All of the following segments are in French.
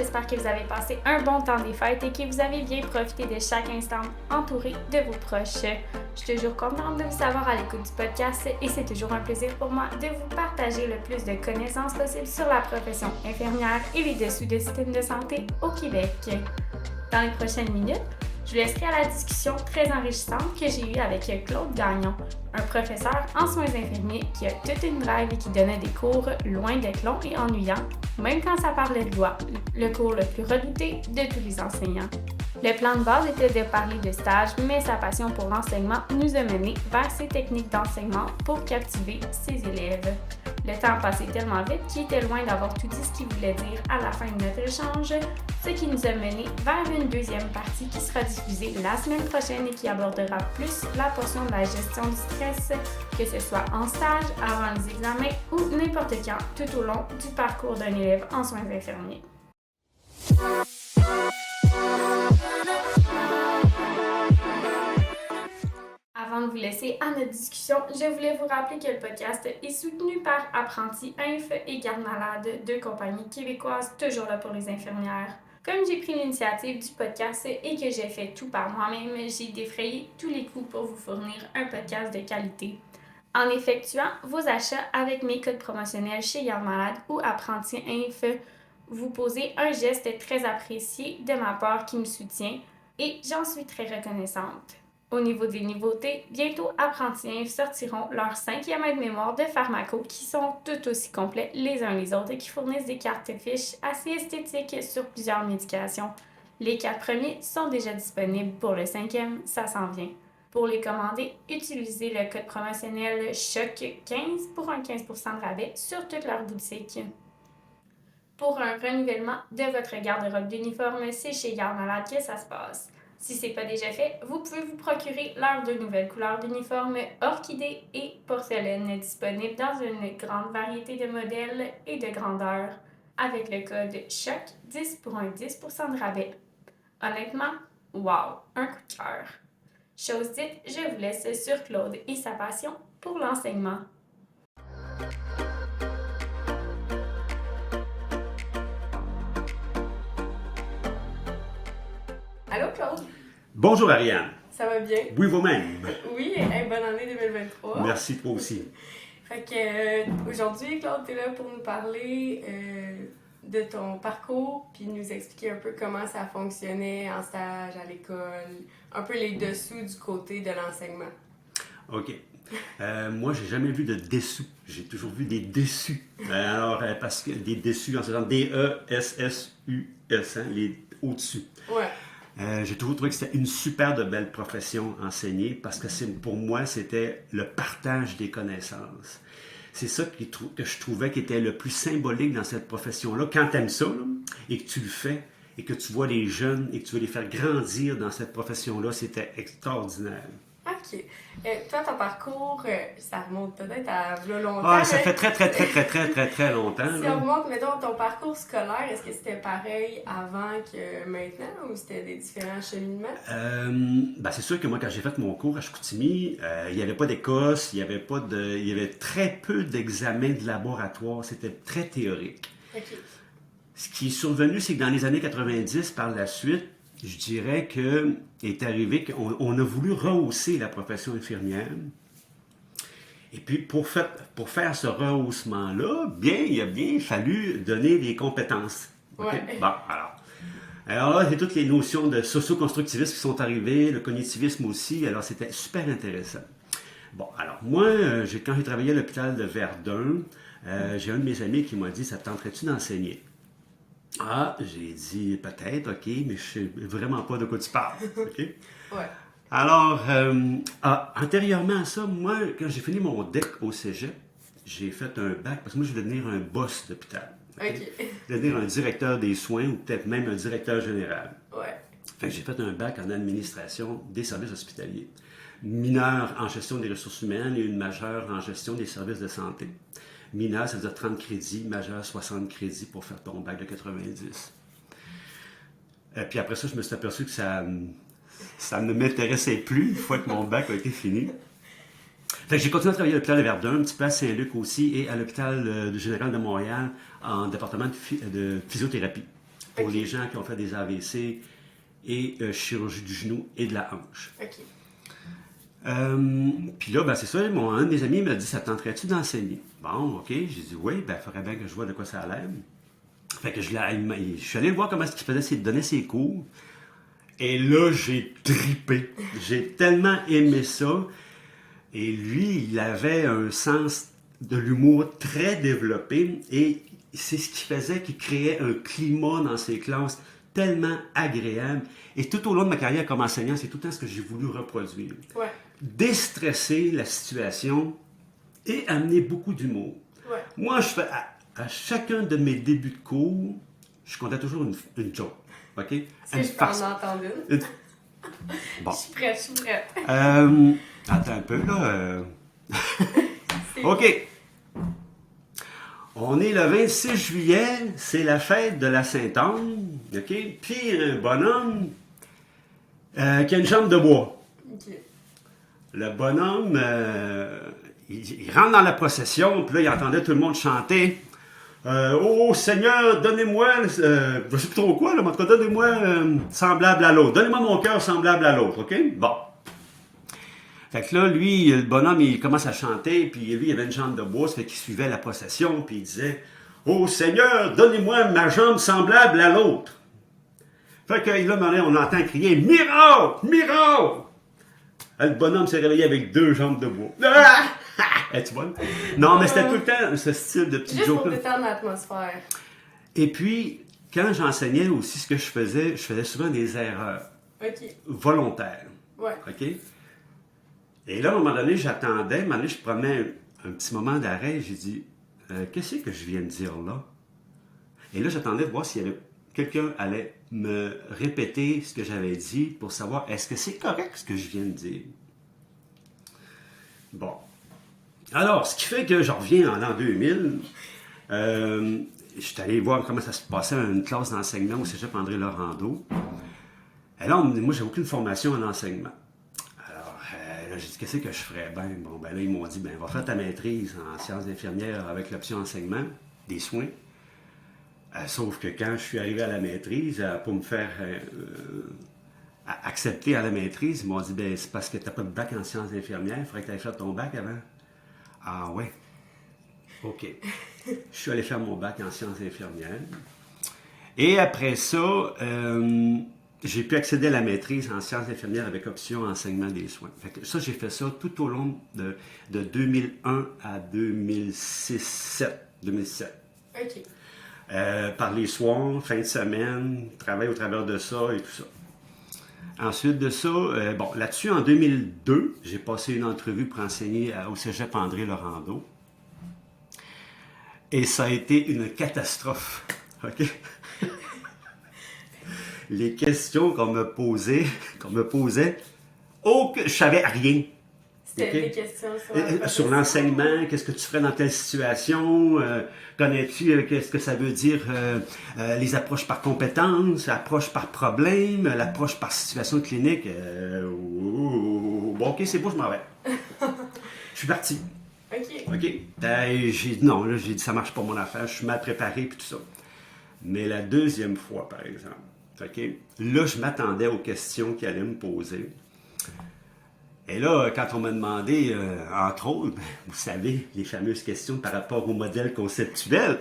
j'espère que vous avez passé un bon temps des fêtes et que vous avez bien profité de chaque instant entouré de vos proches. Je suis toujours contente de vous avoir à l'écoute du podcast et c'est toujours un plaisir pour moi de vous partager le plus de connaissances possibles sur la profession infirmière et les dessous de système de santé au Québec. Dans les prochaines minutes, je vous laisserai à la discussion très enrichissante que j'ai eue avec Claude Gagnon, un professeur en soins infirmiers qui a toute une drive et qui donnait des cours loin d'être longs et ennuyants, même quand ça parlait de loi, le cours le plus redouté de tous les enseignants. Le plan de base était de parler de stage, mais sa passion pour l'enseignement nous a menés vers ses techniques d'enseignement pour captiver ses élèves. Le temps passait tellement vite qu'il était loin d'avoir tout dit ce qu'il voulait dire à la fin de notre échange, ce qui nous a menés vers une deuxième partie qui sera diffusée la semaine prochaine et qui abordera plus la portion de la gestion du stress, que ce soit en stage, avant les examens ou n'importe quand tout au long du parcours d'un élève en soins infirmiers. Avant de vous laisser à notre discussion, je voulais vous rappeler que le podcast est soutenu par Apprentis Inf et Garde Malade, deux compagnies québécoises toujours là pour les infirmières. Comme j'ai pris l'initiative du podcast et que j'ai fait tout par moi-même, j'ai défrayé tous les coûts pour vous fournir un podcast de qualité. En effectuant vos achats avec mes codes promotionnels chez Garde Malade ou Apprentis Inf, vous posez un geste très apprécié de ma part qui me soutient et j'en suis très reconnaissante. Au niveau des nouveautés, bientôt Apprentis Inf sortiront leur 5e aide-mémoire de pharmaco qui sont tout aussi complets les uns les autres et qui fournissent des cartes fiches assez esthétiques sur plusieurs médications. Les 4 premiers sont déjà disponibles, pour le 5e, ça s'en vient. Pour les commander, utilisez le code promotionnel CHOC15 pour un 15% de rabais sur toute leur boutique. Pour un renouvellement de votre garde-robe d'uniforme, c'est chez Garde Malade que ça se passe. Si ce n'est pas déjà fait, vous pouvez vous procurer leurs 2 nouvelles couleurs d'uniforme orchidée et porcelaine disponibles dans une grande variété de modèles et de grandeurs. Avec le code CHOC10 pour un 10% de rabais. Honnêtement, wow, un coup de cœur. Chose dite, je vous laisse sur Claude et sa passion pour l'enseignement. Allô Claude? Bonjour Ariane. Ça va bien? Oui, vous-même. Oui, bonne année 2023. Merci, toi aussi. Fait que aujourd'hui, Claude, tu es là pour nous parler de ton parcours, puis nous expliquer un peu comment ça fonctionnait en stage, à l'école, un peu les dessous du côté de l'enseignement. OK. Moi, j'ai jamais vu de dessous. J'ai toujours vu des déçus. Parce que des déçus, en ce genre D-E-S-S-U-S, hein, les au-dessus. Ouais. J'ai toujours trouvé que c'était une super de belle profession enseigner parce que pour moi, c'était le partage des connaissances. C'est ça que je trouvais qui était le plus symbolique dans cette profession-là. Quand tu aimes ça, là, et que tu le fais, et que tu vois les jeunes et que tu veux les faire grandir dans cette profession-là, c'était extraordinaire. OK. Toi, ton parcours, ça remonte peut-être à longtemps. Ah, ça fait très longtemps. Si là. on remonte, mettons, ton parcours scolaire, est-ce que c'était pareil avant que maintenant ou c'était des différents cheminements? C'est sûr que moi, quand j'ai fait mon cours à Chicoutimi, il n'y avait pas d'Écosse, il y avait très peu d'examens de laboratoire, c'était très théorique. OK. Ce qui est survenu, c'est que dans les années 90, par la suite, je dirais que est arrivé qu'on a voulu rehausser la profession infirmière. Et puis, pour faire ce rehaussement-là, il a bien fallu donner des compétences. Okay? Ouais. Bon, alors là, il y a toutes les notions de socio-constructivisme qui sont arrivées, le cognitivisme aussi, alors c'était super intéressant. Bon, alors moi, quand j'ai travaillé à l'hôpital de Verdun, j'ai un de mes amis qui m'a dit « Ça te tenterait-tu d'enseigner? » Ah, j'ai dit peut-être, OK, mais je sais vraiment pas de quoi tu parles. Okay? Ouais. Alors, antérieurement à ça, moi, quand j'ai fini mon DEC au cégep, j'ai fait un bac, parce que moi, je voulais devenir un boss d'hôpital. OK. Je voulais devenir un directeur des soins ou peut-être même un directeur général. Ouais. Fait que j'ai fait un bac en administration des services hospitaliers. Mineur en gestion des ressources humaines et une majeure en gestion des services de santé. Mineur, ça veut dire 30 crédits, majeur 60 crédits pour faire ton bac de 90. Puis après ça, je me suis aperçu que ça ne m'intéressait plus une fois que mon bac a été fini. Fait que j'ai continué à travailler à l'hôpital de Verdun, un petit peu à Saint-Luc aussi, et à l'hôpital général de Montréal en département de physiothérapie. pour Ok. les gens qui ont fait des AVC et chirurgie du genou et de la hanche. OK. Puis là, ben, c'est ça, un de mes amis m'a dit, ça te tenterait-tu d'enseigner? Bon, OK, j'ai dit oui, ben, il faudrait bien que je vois de quoi ça a l'air. Fait que je suis allé voir comment est-ce qu'il faisait, donnait ses cours. Et là, j'ai tripé. J'ai tellement aimé ça. Et lui, il avait un sens de l'humour très développé. Et c'est ce qui faisait qu'il créait un climat dans ses classes tellement agréable. Et tout au long de ma carrière comme enseignant, c'est tout le temps ce que j'ai voulu reproduire. Ouais. Déstresser la situation et amener beaucoup d'humour. Ouais. Moi, je fais à chacun de mes débuts de cours, je comptais toujours une joke. OK? Si Une je peux farce. en entendre une. Bon. Je suis prête, je suis prête. Attends un peu, là. C'est OK. On est le 26 juillet, c'est la fête de la Sainte-Anne. OK? Puis un bonhomme qui a une jambe de bois. OK. Le bonhomme, il rentre dans la procession, puis là, il entendait tout le monde chanter. Oh Seigneur, donnez-moi, je sais plus trop quoi, là, mais en tout cas, donnez-moi semblable à l'autre. Donnez-moi mon cœur semblable à l'autre, OK? Bon. Fait que là, lui, le bonhomme, il commence à chanter, puis lui, il avait une jambe de bois, ça fait qu'il suivait la procession, puis il disait Oh Seigneur, donnez-moi ma jambe semblable à l'autre. Fait que là, on entend crier Miracle! Miracle! Le bonhomme s'est réveillé avec 2 jambes de bois. Ah! Es-tu bonne? Non, mais c'était tout le temps ce style de petit Juste pour joke-là. détendre l'atmosphère. Et puis, quand j'enseignais aussi, ce que je faisais souvent des erreurs OK. volontaires. Ouais. OK? Et là, à un moment donné, j'attendais. À un moment donné, je prenais un petit moment d'arrêt. J'ai dit, qu'est-ce que je viens de dire là? Et là, j'attendais de voir s'il y avait quelqu'un allait me répéter ce que j'avais dit pour savoir est-ce que c'est correct ce que je viens de dire. Bon. Alors, ce qui fait que je reviens en l'an 2000. Je suis allé voir comment ça se passait à une classe d'enseignement au cégep André Laurando. Et là, moi, j'ai aucune formation en enseignement. Alors, là, j'ai dit, qu'est-ce que je ferais? Bon, là, ils m'ont dit, va faire ta maîtrise en sciences infirmières avec l'option enseignement, des soins. Sauf que quand je suis arrivé à la maîtrise, pour me faire accepter à la maîtrise, ils m'ont dit, c'est parce que tu n'as pas de bac en sciences infirmières, il faudrait que tu ailles faire ton bac avant. Ah ouais. OK. Je suis allé faire mon bac en sciences infirmières. Et après ça, j'ai pu accéder à la maîtrise en sciences infirmières avec option enseignement des soins. Fait que ça, j'ai fait ça tout au long de 2001 à 2007. OK. Par les soirs, fin de semaine, travail au travers de ça et tout ça. Ensuite de ça, là-dessus, en 2002, j'ai passé une entrevue pour enseigner au cégep André Laurando. Et ça a été une catastrophe. OK? Les questions qu'on me posait, je savais rien. C'était Okay. des questions sur l'enseignement, qu'est-ce que tu ferais dans telle situation? Connais-tu qu'est-ce que ça veut dire les approches par compétences, l'approche par problème, l'approche par situation clinique? Bon, OK, c'est beau, je m'en vais. Je suis parti. OK. J'ai dit, ça marche pas mon affaire, je suis mal préparé, puis tout ça. Mais la deuxième fois, par exemple, OK, là, je m'attendais aux questions qu'il allait me poser. Et là, quand on m'a demandé, entre autres, vous savez, les fameuses questions par rapport au modèle conceptuel.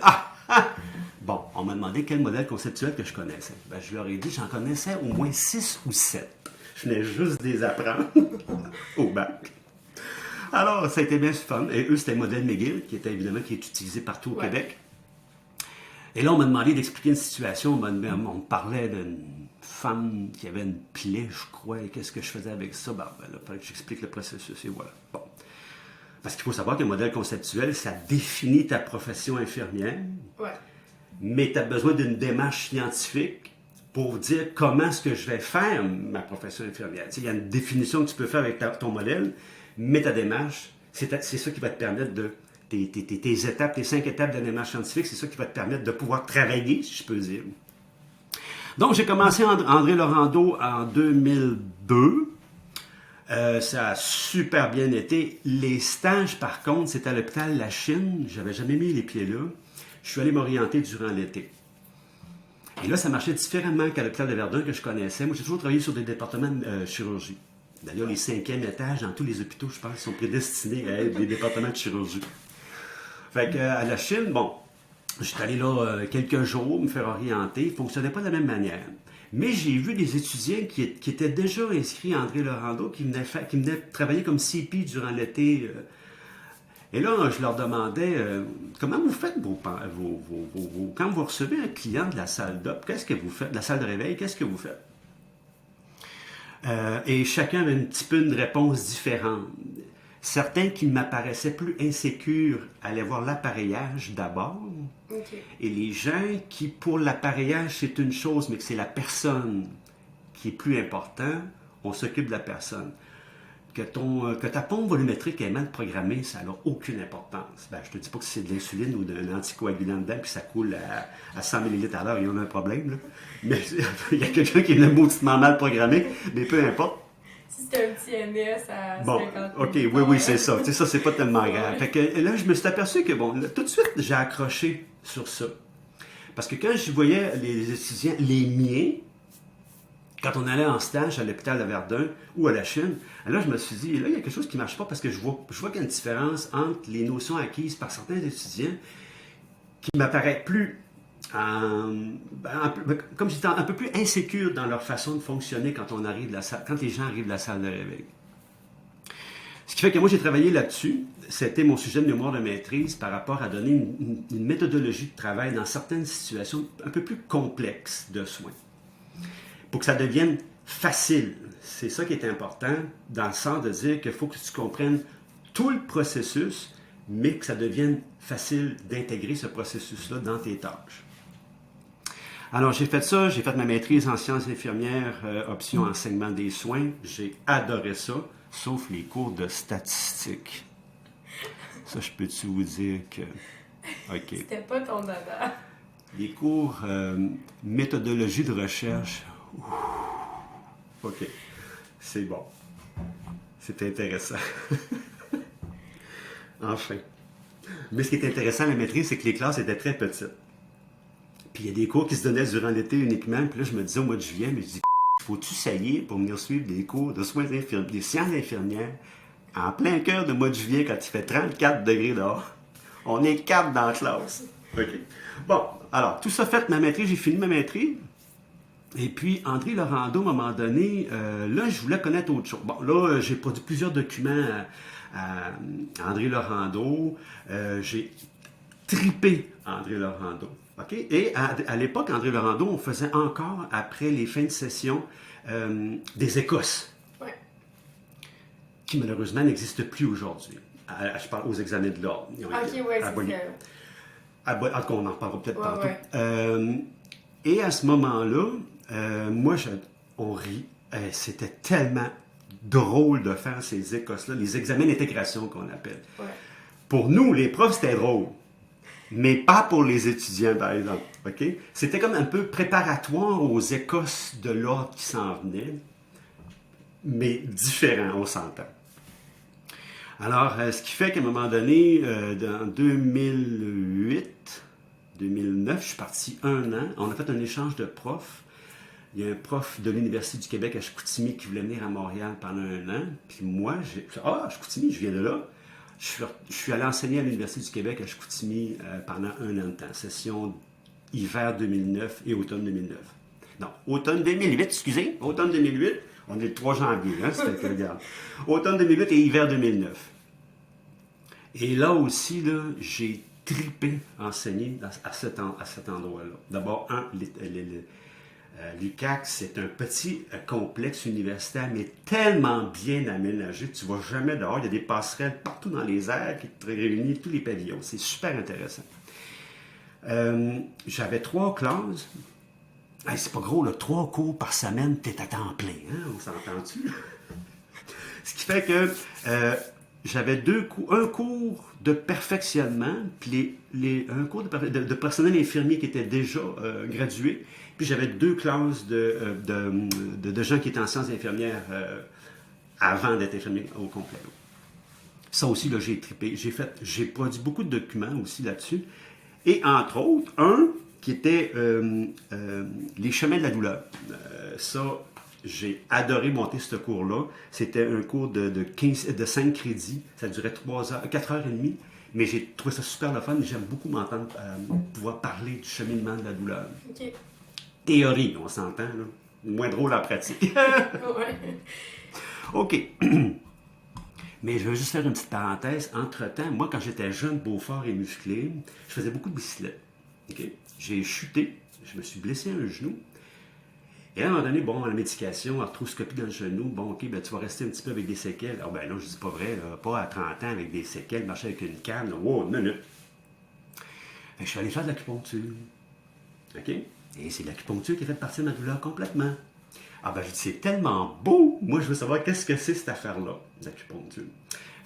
Bon, on m'a demandé quel modèle conceptuel que je connaissais. Je leur ai dit, j'en connaissais au moins 6 ou 7. Je venais juste de les apprendre au bac. Alors, ça a été bien fun. Et eux, c'était le modèle McGill, qui est utilisé partout au Québec. Et là, on m'a demandé d'expliquer une situation. On me parlait d'une femme qui avait une plaie, je crois, et qu'est-ce que je faisais avec ça? Là, il fallait que j'explique le processus, et voilà. Bon. Parce qu'il faut savoir que le modèle conceptuel, ça définit ta profession infirmière, mais tu as besoin d'une démarche scientifique pour dire comment est-ce que je vais faire ma profession infirmière. Il y a une définition que tu peux faire avec ton modèle, mais ta démarche, c'est ça qui va te permettre de... Tes étapes, tes 5 étapes de la démarche scientifique, c'est ça qui va te permettre de pouvoir travailler, si je peux dire. Donc, j'ai commencé André Laurando en 2002. Ça a super bien été. Les stages, par contre, c'était à l'hôpital La Chine. J'avais jamais mis les pieds là. Je suis allé m'orienter durant l'été. Et là, ça marchait différemment qu'à l'hôpital de Verdun que je connaissais. Moi, j'ai toujours travaillé sur des départements de chirurgie. D'ailleurs, les 5e étages dans tous les hôpitaux, je pense, sont prédestinés à être des départements de chirurgie. Fait qu'à la Chine, bon, j'étais allé là quelques jours me faire orienter. Il ne fonctionnait pas de la même manière. Mais j'ai vu des étudiants qui étaient déjà inscrits à André Laurando, qui venaient travailler comme CP durant l'été. Et là, je leur demandais, comment vous faites quand vous recevez un client de la salle d'op, qu'est-ce que vous faites? De la salle de réveil, qu'est-ce que vous faites? Et chacun avait un petit peu une réponse différente. Certains qui m'apparaissaient plus insécures allaient voir l'appareillage d'abord. OK. Et les gens qui, pour l'appareillage, c'est une chose, mais que c'est la personne qui est plus important, on s'occupe de la personne. Que ta pompe volumétrique est mal programmée, ça n'a aucune importance. Ben, je te dis pas que c'est de l'insuline ou d'un anticoagulant dedans, puis ça coule à 100 ml à l'heure, il y en a un problème. Là. Mais il y a quelqu'un qui est mauditement mal programmé, mais peu importe. Si c'est un petit MS à Bon, 50 OK, 000 oui, c'est ça. Tu sais, ça, c'est pas tellement grave. Ouais. Fait que là, je me suis aperçu que, bon, là, tout de suite, j'ai accroché sur ça. Parce que quand je voyais les étudiants, les miens, quand on allait en stage à l'hôpital de Verdun ou à la Chine, là, je me suis dit, là, il y a quelque chose qui ne marche pas parce que je vois qu'il y a une différence entre les notions acquises par certains étudiants qui m'apparaissent plus, comme j'étais un peu plus insécure dans leur façon de fonctionner quand quand les gens arrivent de la salle de réveil. Ce qui fait que moi, j'ai travaillé là-dessus. C'était mon sujet de mémoire de maîtrise par rapport à donner une méthodologie de travail dans certaines situations un peu plus complexes de soins. Pour que ça devienne facile. C'est ça qui est important, dans le sens de dire qu'il faut que tu comprennes tout le processus, mais que ça devienne facile d'intégrer ce processus-là dans tes tâches. Alors, j'ai fait ça, j'ai fait ma maîtrise en sciences infirmières, option enseignement des soins. J'ai adoré ça, sauf les cours de statistique. Ça, je peux-tu vous dire que... OK. C'était pas ton dada. Les cours méthodologie de recherche... OK. C'est bon. C'est intéressant. Enfin. Mais ce qui est intéressant à la maîtrise, c'est que les classes étaient très petites. Puis il y a des cours qui se donnaient durant l'été uniquement. Puis là, je me disais au mois de juillet, mais je dis, faut-tu saillir pour venir suivre des cours de soins infirmiers, des sciences infirmières, en plein cœur du mois de juillet, quand il fait 34 degrés dehors? On est 4 dans la classe. OK. Bon, alors, tout ça fait ma maîtrise, j'ai fini ma maîtrise. Et puis, André Laurando, à un moment donné, là, je voulais connaître autre chose. Bon, là, j'ai produit plusieurs documents à André Laurando. J'ai tripé André Laurando. OK? Et à l'époque, André Laurando, on faisait encore, après les fins de session, des écosses. Ouais. Qui, malheureusement, n'existent plus aujourd'hui. Je parle aux examens de l'ordre. OK, ouais, c'est ça. En tout cas, on en reparlera peut-être tantôt. Ouais. Et à ce moment-là, moi, on rit. C'était tellement drôle de faire ces écosses-là, les examens d'intégration qu'on appelle. Ouais. Pour nous, les profs, c'était drôle. Mais pas pour les étudiants, par exemple. OK? C'était comme un peu préparatoire aux écosses de l'ordre qui s'en venaient, mais différent, on s'entend. Alors, ce qui fait qu'à un moment donné, en 2008, 2009, je suis parti 1 an. On a fait un échange de profs. Il y a un prof de l'Université du Québec à Chicoutimi qui voulait venir à Montréal pendant 1 an. Puis moi, Chicoutimi, je viens de là. Je suis allé enseigner à l'Université du Québec à Chicoutimi pendant 1 an de temps. Session hiver 2009 et automne 2009. Non, automne 2008, excusez. Automne 2008. On est le 3 janvier, hein, c'était que regarde. Automne 2008 et hiver 2009. Et là aussi, là, j'ai tripé enseigner à cet endroit-là. D'abord, l'UQAC, c'est un petit complexe universitaire, mais tellement bien aménagé, tu ne vas jamais dehors. Il y a des passerelles partout dans les airs qui te réunissent tous les pavillons. C'est super intéressant. J'avais 3 classes. Hey, c'est pas gros, là, 3 cours par semaine, t'es à temps plein, hein? On s'entend-tu? Ce qui fait que j'avais un cours de perfectionnement, puis un cours de personnel infirmier qui était déjà gradué, puis j'avais 2 classes de gens qui étaient en sciences infirmières avant d'être infirmier au complet. Ça aussi, là, j'ai trippé. J'ai produit beaucoup de documents aussi là-dessus. Et entre autres, qui était les chemins de la douleur. Ça, j'ai adoré monter ce cours-là. C'était un cours de 5 crédits. Ça durait 4 heures et demie. Mais j'ai trouvé ça super le fun. J'aime beaucoup m'entendre pouvoir parler du cheminement de la douleur. OK. Théorie, on s'entend, là. Moins drôle en pratique. Ouais. OK. Mais je veux juste faire une petite parenthèse. Entre-temps, moi, quand j'étais jeune, beau, fort et musclé, je faisais beaucoup de bicyclette. Okay? J'ai chuté, je me suis blessé un genou. Et à un moment donné, bon, la médication, arthroscopie dans le genou, bon, OK, ben, tu vas rester un petit peu avec des séquelles. Ah, ben non, je dis pas vrai, là, pas à 30 ans avec des séquelles, marcher avec une canne, là, wow, une minute. Fait que je suis allé faire de l'acupuncture. OK? Et c'est l'acupuncture qui a fait partie de ma douleur complètement. Ah ben, je dis, c'est tellement beau! Moi, je veux savoir qu'est-ce que c'est cette affaire-là, l'acupuncture.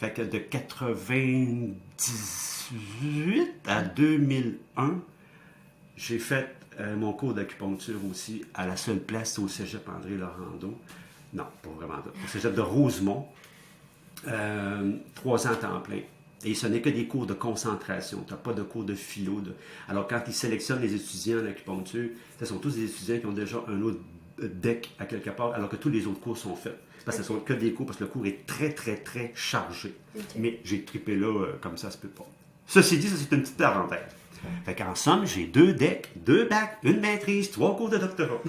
Fait que de 98 à 2001, j'ai fait mon cours d'acupuncture aussi à la seule place au cégep André Laurando. Non, pas vraiment. Au cégep de Rosemont. 3 ans à temps plein. Et ce n'est que des cours de concentration. Tu n'as pas de cours de philo. Alors, quand ils sélectionnent les étudiants en acupuncture, ce sont tous des étudiants qui ont déjà un autre deck à quelque part, alors que tous les autres cours sont faits. Parce que ce ne sont que des cours, parce que le cours est très, très, très chargé. Okay. Mais j'ai trippé là, comme ça se peut pas. Ceci dit, ça c'est une petite parenthèse. Fait qu'en somme, j'ai 2 decks, 2 bacs, une maîtrise, 3 cours de doctorat.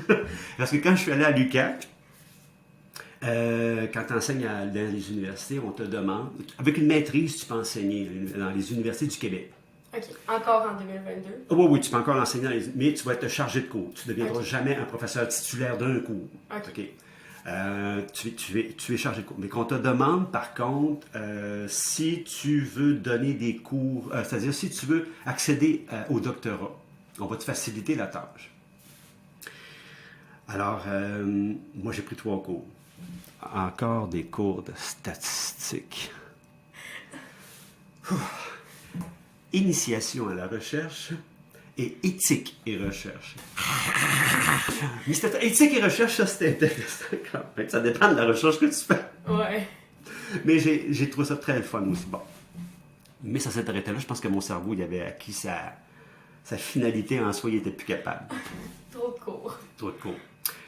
Parce que quand je suis allé à l'UQAC, quand tu enseignes dans les universités, on te demande, avec une maîtrise, tu peux enseigner dans les universités du Québec. OK. Encore en 2022? Oui, oui, tu peux encore enseigner, mais tu vas être chargé de cours. Tu ne deviendras jamais un professeur titulaire d'un cours. OK. Tu es chargé de cours. Mais qu'on te demande, par contre, si tu veux donner des cours, c'est-à-dire si tu veux accéder au doctorat, on va te faciliter la tâche. Alors, moi, j'ai pris 3 cours. Encore des cours de statistiques. Initiation à la recherche et éthique et recherche. Mais éthique et recherche, ça c'était intéressant quand même. Ça dépend de la recherche que tu fais. Ouais. Mais j'ai trouvé ça très fun aussi. Bon. Mais ça s'est arrêté là. Je pense que mon cerveau, il avait acquis sa finalité en soi, il n'était plus capable. Trop de cours. Trop de cours.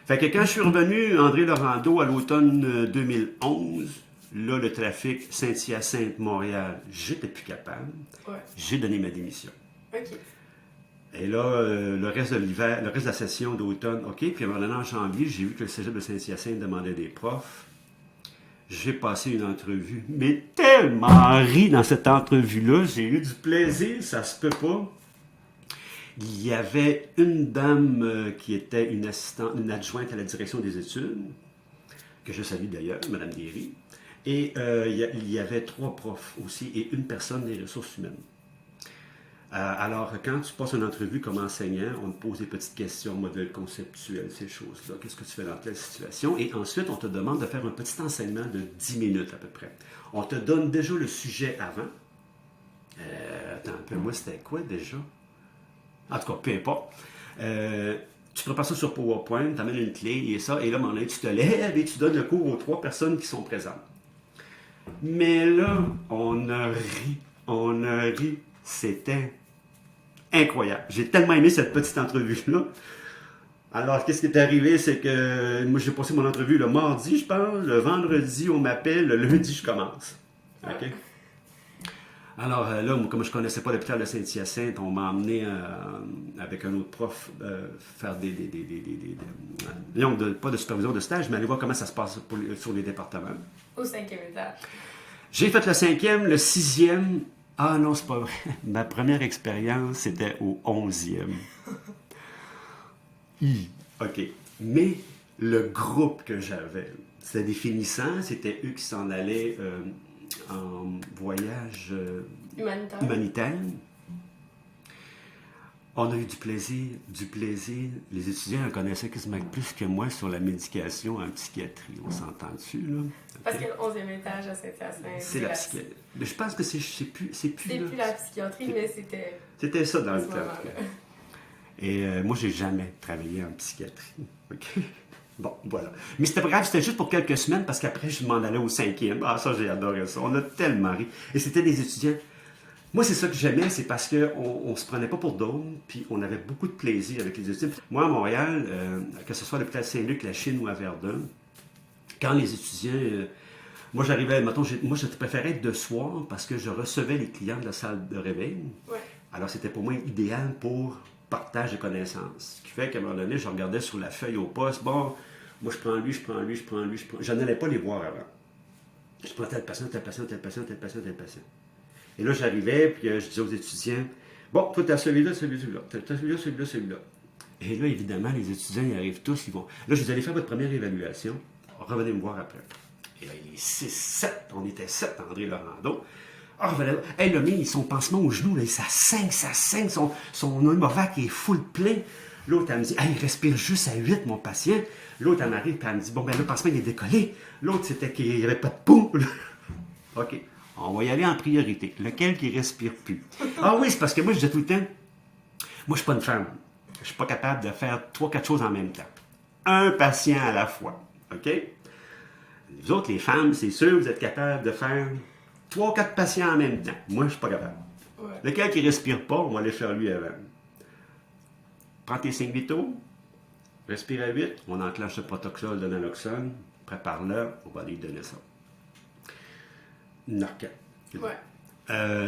Fait que quand je suis revenu, André Laurando, à l'automne 2011, là, le trafic Saint-Hyacinthe-Montréal, j'étais plus capable. Ouais. J'ai donné ma démission. OK. Et là, le reste de l'hiver, le reste de la session d'automne, OK. Puis à un moment donné, en janvier, j'ai vu que le cégep de Saint-Hyacinthe demandait des profs. J'ai passé une entrevue, mais tellement ri dans cette entrevue-là. J'ai eu du plaisir, ça se peut pas. Il y avait une dame qui était une adjointe à la direction des études, que je salue d'ailleurs, Mme Derry. Et il y avait 3 profs aussi et une personne des ressources humaines. Alors, quand tu passes une entrevue comme enseignant, on te pose des petites questions, modèles conceptuels, ces choses-là. Qu'est-ce que tu fais dans telle situation? Et ensuite, on te demande de faire un petit enseignement de 10 minutes à peu près. On te donne déjà le sujet avant. Attends un peu, moi, c'était quoi déjà? En tout cas, peu importe. Tu prépares ça sur PowerPoint, tu amènes une clé et ça, et là, tu te lèves et tu donnes le cours aux 3 personnes qui sont présentes. Mais là, on a ri. C'était incroyable. J'ai tellement aimé cette petite entrevue-là. Alors, qu'est-ce qui est arrivé, c'est que moi, j'ai passé mon entrevue le mardi, je pense. Le vendredi, on m'appelle. Le lundi, je commence. OK? Alors là, comme je ne connaissais pas l'hôpital de Saint-Hyacinthe, on m'a emmené avec un autre prof faire pas de supervision de stage, mais aller voir comment ça se passe sur les départements. Au 5e étage. J'ai fait le 5e, le 6e. Ah non, c'est pas vrai. Ma première expérience, c'était au 11e. OK. Mais le groupe que j'avais, c'était des finissants, c'était eux qui s'en allaient en voyage humanitaire. On a eu du plaisir. Les étudiants en connaissaient quasiment plus que moi sur la médication en psychiatrie. On s'entend dessus, là? Parce que le 11e étage à Saint-Hyacinthe, c'est la psychiatrie. Mais je pense que c'est plus la psychiatrie, mais c'était... C'était ça dans le temps. Et moi, j'ai jamais travaillé en psychiatrie. OK? Bon, voilà. Mais c'était pas grave, c'était juste pour quelques semaines, parce qu'après, je m'en allais au 5e. Ah, ça, j'ai adoré ça. On a tellement ri. Et c'était des étudiants Moi, c'est ça que j'aimais, c'est parce qu'on ne se prenait pas pour d'autres, puis on avait beaucoup de plaisir avec les étudiants. Moi, à Montréal, que ce soit à l'hôpital Saint-Luc, la Chine ou à Verdun, quand les étudiants... moi, j'arrivais, mettons, moi, je préférais être de soir parce que je recevais les clients de la salle de réveil. Ouais. Alors, c'était pour moi idéal pour partage de connaissances. Ce qui fait qu'à un moment donné, je regardais sur la feuille au poste, bon, moi, je prends lui, je prends lui, je prends lui, je prends... Je n'allais pas les voir avant. Je prends tel patient, tel patient, tel patient, tel patient, tel patient. Et là, j'arrivais, puis je disais aux étudiants, bon, toi, t'as celui-là, celui-là, t'as celui-là, celui-là, celui-là. Et là, évidemment, les étudiants, ils arrivent tous, ils vont... Là, je vous allez faire votre première évaluation, revenez me voir après. Et là, il est 6, 7, on était 7, André Laurando. Ah, oh, hey, le mien, son pansement au genou, là, ça saigne, son Normovac est full plein. L'autre, elle me dit, hey, il respire juste à 8, mon patient. L'autre, elle m'arrive, puis elle me dit, bon, ben, le pansement, il est décollé. L'autre, c'était qu'il n'y avait pas de poux. OK. On va y aller en priorité. Lequel qui respire plus? Ah oui, c'est parce que moi, je disais tout le temps, moi, je ne suis pas une femme. Je ne suis pas capable de faire 3-4 choses en même temps. Un patient à la fois. OK? Vous autres, les femmes, c'est sûr, vous êtes capables de faire 3-4 patients en même temps. Moi, je ne suis pas capable. Ouais. Lequel qui ne respire pas, on va aller faire lui avant. Prends tes 5 vitaux, respire à 8, on enclenche le protoxol de naloxone, prépare-le, on va lui donner ça. Narcan. Ouais.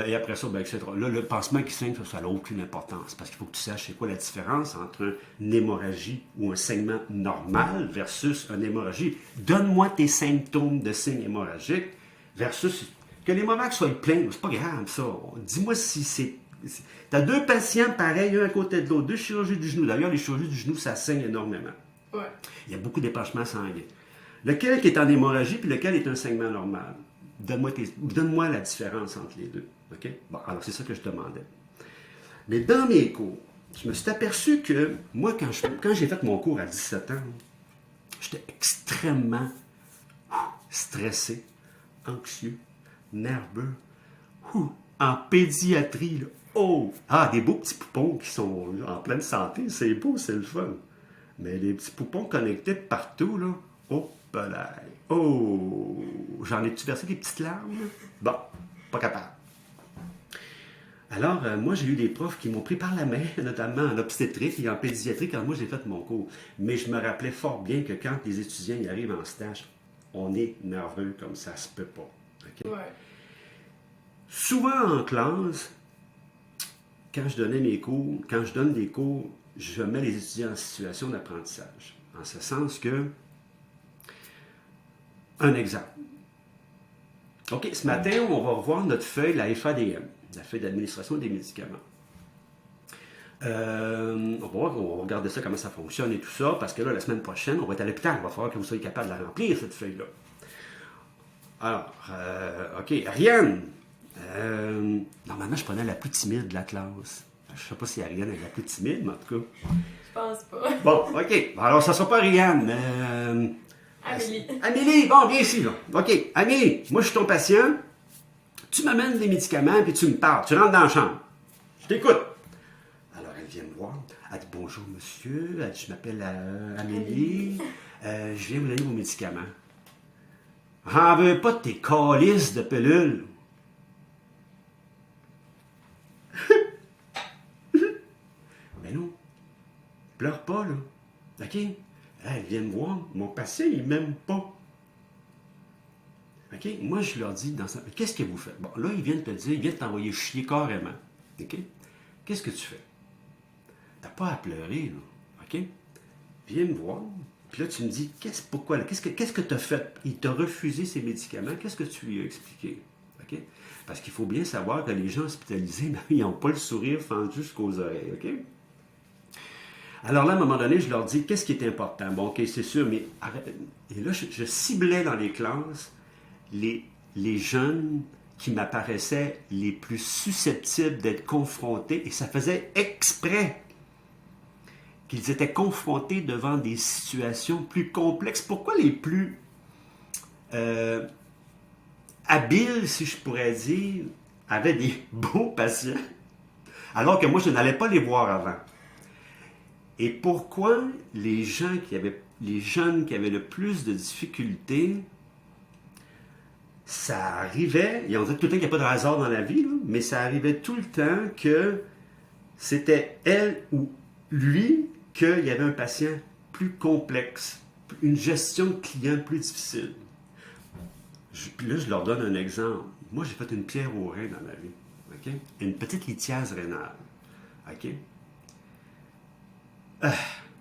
Et après ça, ben, etc. Là, le pansement qui saigne, ça n'a aucune importance. Parce qu'il faut que tu saches c'est quoi la différence entre une hémorragie ou un saignement normal versus une hémorragie. Donne-moi tes symptômes de signe hémorragique versus que l'hémorragie soit plein. C'est pas grave, ça. Dis-moi si c'est... Tu as 2 patients pareils, un à côté de l'autre, 2 chirurgies du genou. D'ailleurs, les chirurgies du genou, ça saigne énormément. Ouais. Il y a beaucoup d'épanchements sanguins. Lequel qui est en hémorragie puis lequel est un saignement normal? Donne-moi la différence entre les deux. OK? Bon, alors c'est ça que je demandais. Mais dans mes cours, je me suis aperçu que moi, quand j'ai fait mon cours à 17 ans, j'étais extrêmement stressé, anxieux, nerveux, en pédiatrie. Là. Oh! Ah, des beaux petits poupons qui sont en pleine santé, c'est beau, c'est le fun. Mais les petits poupons connectés de partout, là, oh, balaye. Oh! J'en ai-tu versé des petites larmes? Bon, pas capable. Alors, moi, j'ai eu des profs qui m'ont pris par la main, notamment en obstétrique et en pédiatrie, quand moi, j'ai fait mon cours. Mais je me rappelais fort bien que quand les étudiants y arrivent en stage, on est nerveux comme ça se peut pas. Okay? Ouais. Souvent en classe, quand je donnais mes cours, quand je donne des cours, je mets les étudiants en situation d'apprentissage. En ce sens que, un exemple. OK, ce matin, on va revoir notre feuille, la FADM, la feuille d'administration des médicaments. On va regarder ça, comment ça fonctionne et tout ça, parce que là, la semaine prochaine, on va être à l'hôpital. Il va falloir que vous soyez capable de la remplir, cette feuille-là. Alors, OK, Ariane. Normalement, je prenais la plus timide de la classe. Je ne sais pas si Ariane est la plus timide, mais en tout cas. Je pense pas. Bon, OK. Alors, ça ne sera pas Ariane, mais... Amélie. Amélie, bon, viens ici, là. OK, Amélie, moi, je suis ton patient. Tu m'amènes des médicaments, puis tu me parles. Tu rentres dans la chambre. Je t'écoute. Alors, elle vient me voir. Elle dit, bonjour, monsieur. Elle dit, je m'appelle Amélie. Je viens vous donner vos médicaments. J'en veux pas de tes calices de pilules. Mais non. Pleure pas, là. OK? Elle vient me voir. Mon patient, il m'aime pas. OK? Moi, je leur dis, qu'est-ce que vous faites? Bon, là, ils viennent te dire, ils viennent t'envoyer chier carrément. OK? Qu'est-ce que tu fais? T'as pas à pleurer, là. OK? Viens me voir. Puis là, tu me dis, pourquoi? Qu'est-ce que tu as fait? Il t'a refusé ces médicaments. Qu'est-ce que tu lui as expliqué? OK? Parce qu'il faut bien savoir que les gens hospitalisés, ils n'ont pas le sourire fendu jusqu'aux oreilles. OK? Alors là, à un moment donné, je leur dis, qu'est-ce qui est important? Bon, OK, c'est sûr, mais... Et là, je ciblais dans les classes les jeunes qui m'apparaissaient les plus susceptibles d'être confrontés, et ça faisait exprès qu'ils étaient confrontés devant des situations plus complexes. Pourquoi les plus habiles, si je pourrais dire, avaient des beaux patients, alors que moi, je n'allais pas les voir avant? Et pourquoi les jeunes qui avaient le plus de difficultés, ça arrivait, et on dit tout le temps qu'il n'y a pas de hasard dans la vie, là, mais ça arrivait tout le temps que c'était elle ou lui qu'il y avait un patient plus complexe, une gestion de client plus difficile. Puis là, je leur donne un exemple. Moi, j'ai fait une pierre au rein dans ma vie. OK? Une petite lithiase rénale. OK?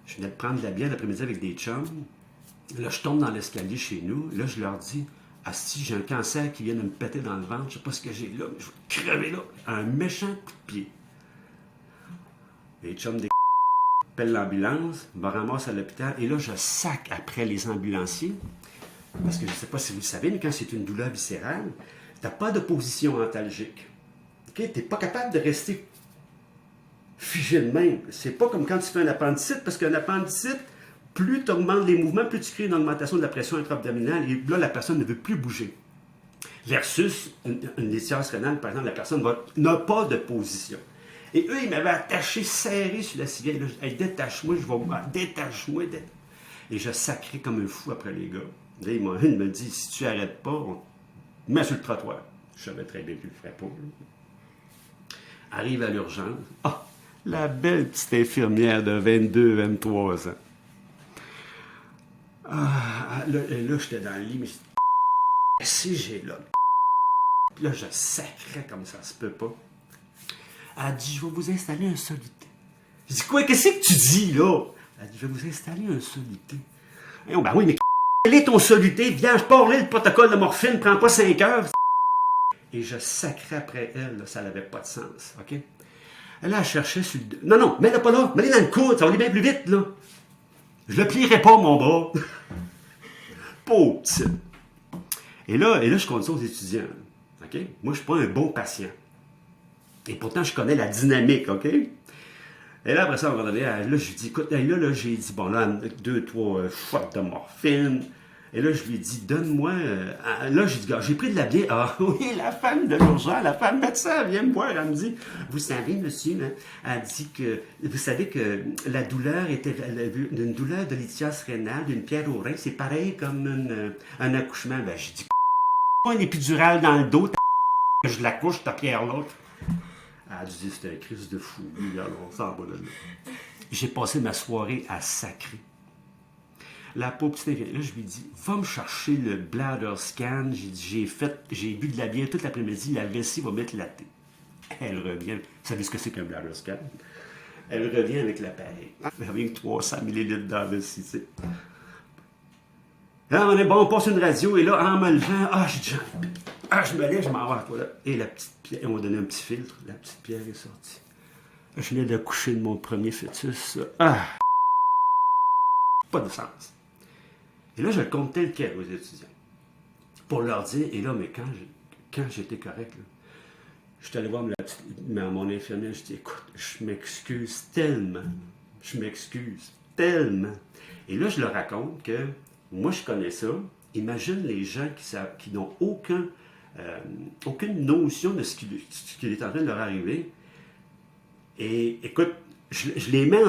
Je venais de prendre de la bière l'après-midi avec des chums. Là, je tombe dans l'escalier chez nous. Là, je leur dis, ah si, j'ai un cancer qui vient de me péter dans le ventre. Je sais pas ce que j'ai là, mais je vais crever là. Un méchant coup de pied. Les chums des appellent l'ambulance, me ramassent à l'hôpital. Et là, je sac après les ambulanciers. Parce que je ne sais pas si vous le savez, mais quand c'est une douleur viscérale, tu n'as pas de position antalgique. Okay? Tu n'es pas capable de rester figé de même. C'est pas comme quand tu fais un appendicite, parce qu'un appendicite, plus tu augmentes les mouvements, plus tu crées une augmentation de la pression intra-abdominale, et là, la personne ne veut plus bouger. Versus une lithiase rénale, par exemple, la personne n'a pas de position. Et eux, ils m'avaient attaché serré sur la civière. Hey, détache-moi, je vais voir. Détache-moi. Et je sacrais comme un fou après les gars. Là, il me dit, si tu n'arrêtes pas, on te met sur le trottoir. Je savais très bien que je ne le ferais pas. Arrive à l'urgence. Ah, la belle petite infirmière de 22-23 ans. Ah, là j'étais dans le lit, mais je dis, si j'ai là. Puis là, je sacrais comme ça se peut pas. Elle a dit, je vais vous installer un soluté. Je dis, quoi, qu'est-ce que tu dis, là? Elle a dit, je vais vous installer un soluté. Et on, ben oui, mais quel est ton soluté? Viens, je pars là, le protocole de morphine, prends pas 5 heures. Et je sacrais après elle, là, ça n'avait pas de sens, OK? Elle a cherché sur le... Non, mets-le pas là, mets-le dans le coude, ça va aller bien plus vite, là. Je le plierai pas, mon bras. Pauvre petit. Et là, je compte ça aux étudiants, OK? Moi, je suis pas un bon patient. Et pourtant, je connais la dynamique, OK? Et là, après ça, on va donner, là, je lui dis, écoute, là, j'ai dit, bon, là, 2-3 shots de morphine. Et là, je lui ai dit, donne-moi... là, j'ai dit, j'ai pris de la bière. Ah oui, la femme de l'urgence, la femme médecin, elle vient me voir, elle me dit, vous savez, monsieur, hein, elle dit que, vous savez que la douleur était une douleur de lithiase rénale, d'une pierre au rein, c'est pareil comme un accouchement. Ben, j'ai dit, pas une épidurale dans le dos, je l'accouche, ta pierre l'autre. Elle a dit, c'était une crise de fou. Regarde, on s'en va de là. J'ai passé ma soirée à sacrer. La pauvre petite infirmière, là, je lui dis, va me chercher le bladder scan. J'ai bu de la bière toute l'après-midi, la vessie va m'éclater. Elle revient. Vous savez ce que c'est qu'un bladder scan? Elle revient avec l'appareil. Elle revient avec 300 ml dans la vessie, tu sais. Là, on est bon, on passe une radio, et là, en me levant, je me lève, je m'en vais à la toilette. Et la petite pierre, on m'a donné un petit filtre, la petite pierre est sortie. Je venais d'accoucher de mon premier fœtus. Pas de sens. Et là, je le compte tel quel aux étudiants. Pour leur dire, et là, mais quand j'étais correct, là, je suis allé voir mon infirmière, je dis, écoute, je m'excuse tellement. Et là, je leur raconte que moi, je connais ça. Imagine les gens qui n'ont aucune notion de ce qui est en train de leur arriver. Et écoute, je les mets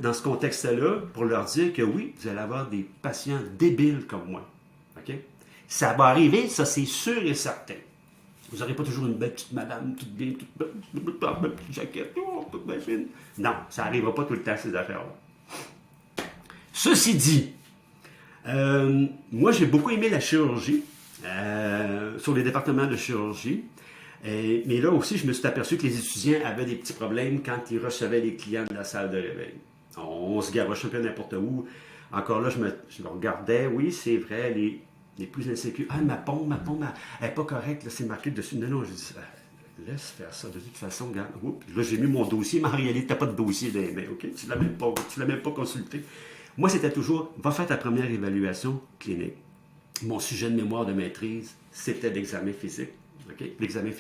dans ce contexte-là pour leur dire que oui, vous allez avoir des patients débiles comme moi. OK? Ça va arriver, ça c'est sûr et certain. Vous n'aurez pas toujours une belle petite madame, toute bien, toute belle petite jaquette, toute belle fine. Non, ça n'arrivera pas tout le temps, ces affaires-là. Ceci dit, moi j'ai beaucoup aimé la chirurgie, sur les départements de chirurgie. Mais là aussi, je me suis aperçu que les étudiants avaient des petits problèmes quand ils recevaient les clients de la salle de réveil. On se garoche un peu n'importe où. Encore là, je me regardais. Oui, c'est vrai, les plus insécures. Ah, ma pompe, elle n'est pas correcte. Là, c'est marqué dessus. Non, je dis, laisse faire ça. De toute façon, regarde. Oups, là, j'ai mis mon dossier, mais en réalité, tu n'as pas de dossier dans les mains. OK? Tu ne l'as même pas consulté. Moi, c'était toujours, va faire ta première évaluation clinique. Mon sujet de mémoire de maîtrise, c'était l'examen physique. Okay? L'examen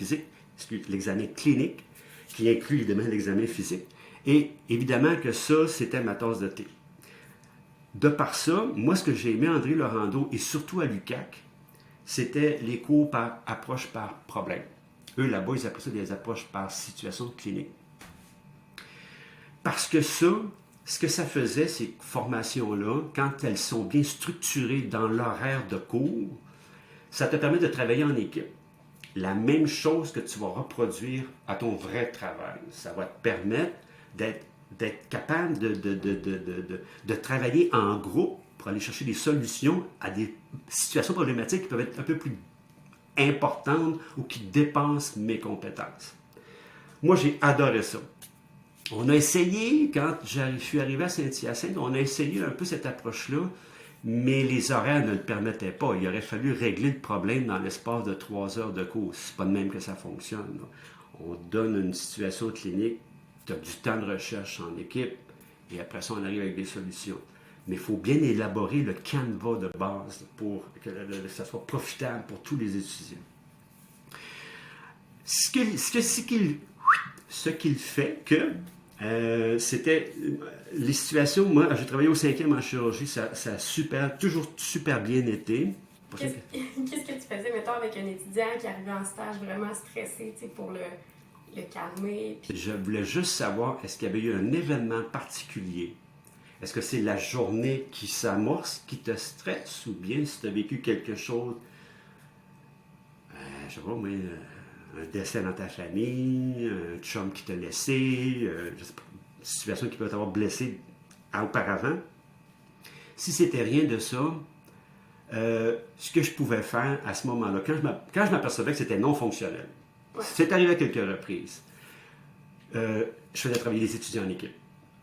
clinique, qui inclut évidemment l'examen physique. Et évidemment que ça, c'était ma tasse de thé. De par ça, moi, ce que j'ai aimé André Laurando, et surtout à l'UQAC, c'était les cours par approche par problème. Eux, là-bas, ils appellent ça des approches par situation clinique. Parce que ça, ce que ça faisait, ces formations-là, quand elles sont bien structurées dans l'horaire de cours, Ça te permet de travailler en équipe. La même chose que tu vas reproduire à ton vrai travail. Ça va te permettre d'être capable de travailler en groupe pour aller chercher des solutions à des situations problématiques qui peuvent être un peu plus importantes ou qui dépassent mes compétences. Moi, j'ai adoré ça. On a essayé, quand je suis arrivé à Saint-Hyacinthe, on a essayé un peu cette approche-là, mais les horaires ne le permettaient pas. Il aurait fallu régler le problème dans l'espace de 3 heures de cours. C'est pas de même que ça fonctionne. On donne une situation clinique, tu as du temps de recherche en équipe, et après ça, on arrive avec des solutions. Mais il faut bien élaborer le canevas de base pour que ça soit profitable pour tous les étudiants. Ce qu'il fait que c'était les situations, moi j'ai travaillé au 5e en chirurgie, ça a toujours super bien été. Qu'est-ce que tu faisais, mettons, avec un étudiant qui arrivait en stage vraiment stressé, tu sais, pour le calmer? Puis... Je voulais juste savoir, est-ce qu'il y avait eu un événement particulier? Est-ce que c'est la journée qui s'amorce, qui te stresse, ou bien si tu as vécu quelque chose, je sais pas, mais un décès dans ta famille, un chum qui t'a laissé, je sais pas, une situation qui peut t'avoir blessé auparavant. Si c'était rien de ça, ce que je pouvais faire à ce moment-là, quand je m'apercevais que c'était non fonctionnel, c'est arrivé à quelques reprises, je faisais travailler les étudiants en équipe.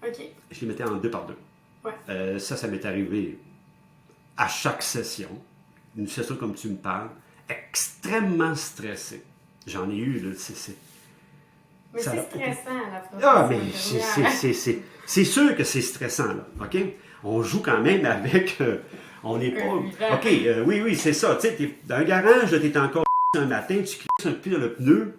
Okay. Je les mettais en 2 par 2. Ouais. Ça m'est arrivé à chaque session, une session comme tu me parles, extrêmement stressé. J'en ai eu, là, mais ça, c'est stressant, la Ah, mais c'est sûr que c'est stressant, là, OK? On joue quand même avec... on n'est pas... OK, oui, c'est ça. Tu sais, t'es dans un garage, tu es encore un matin, tu crisses un peu dans le pneu,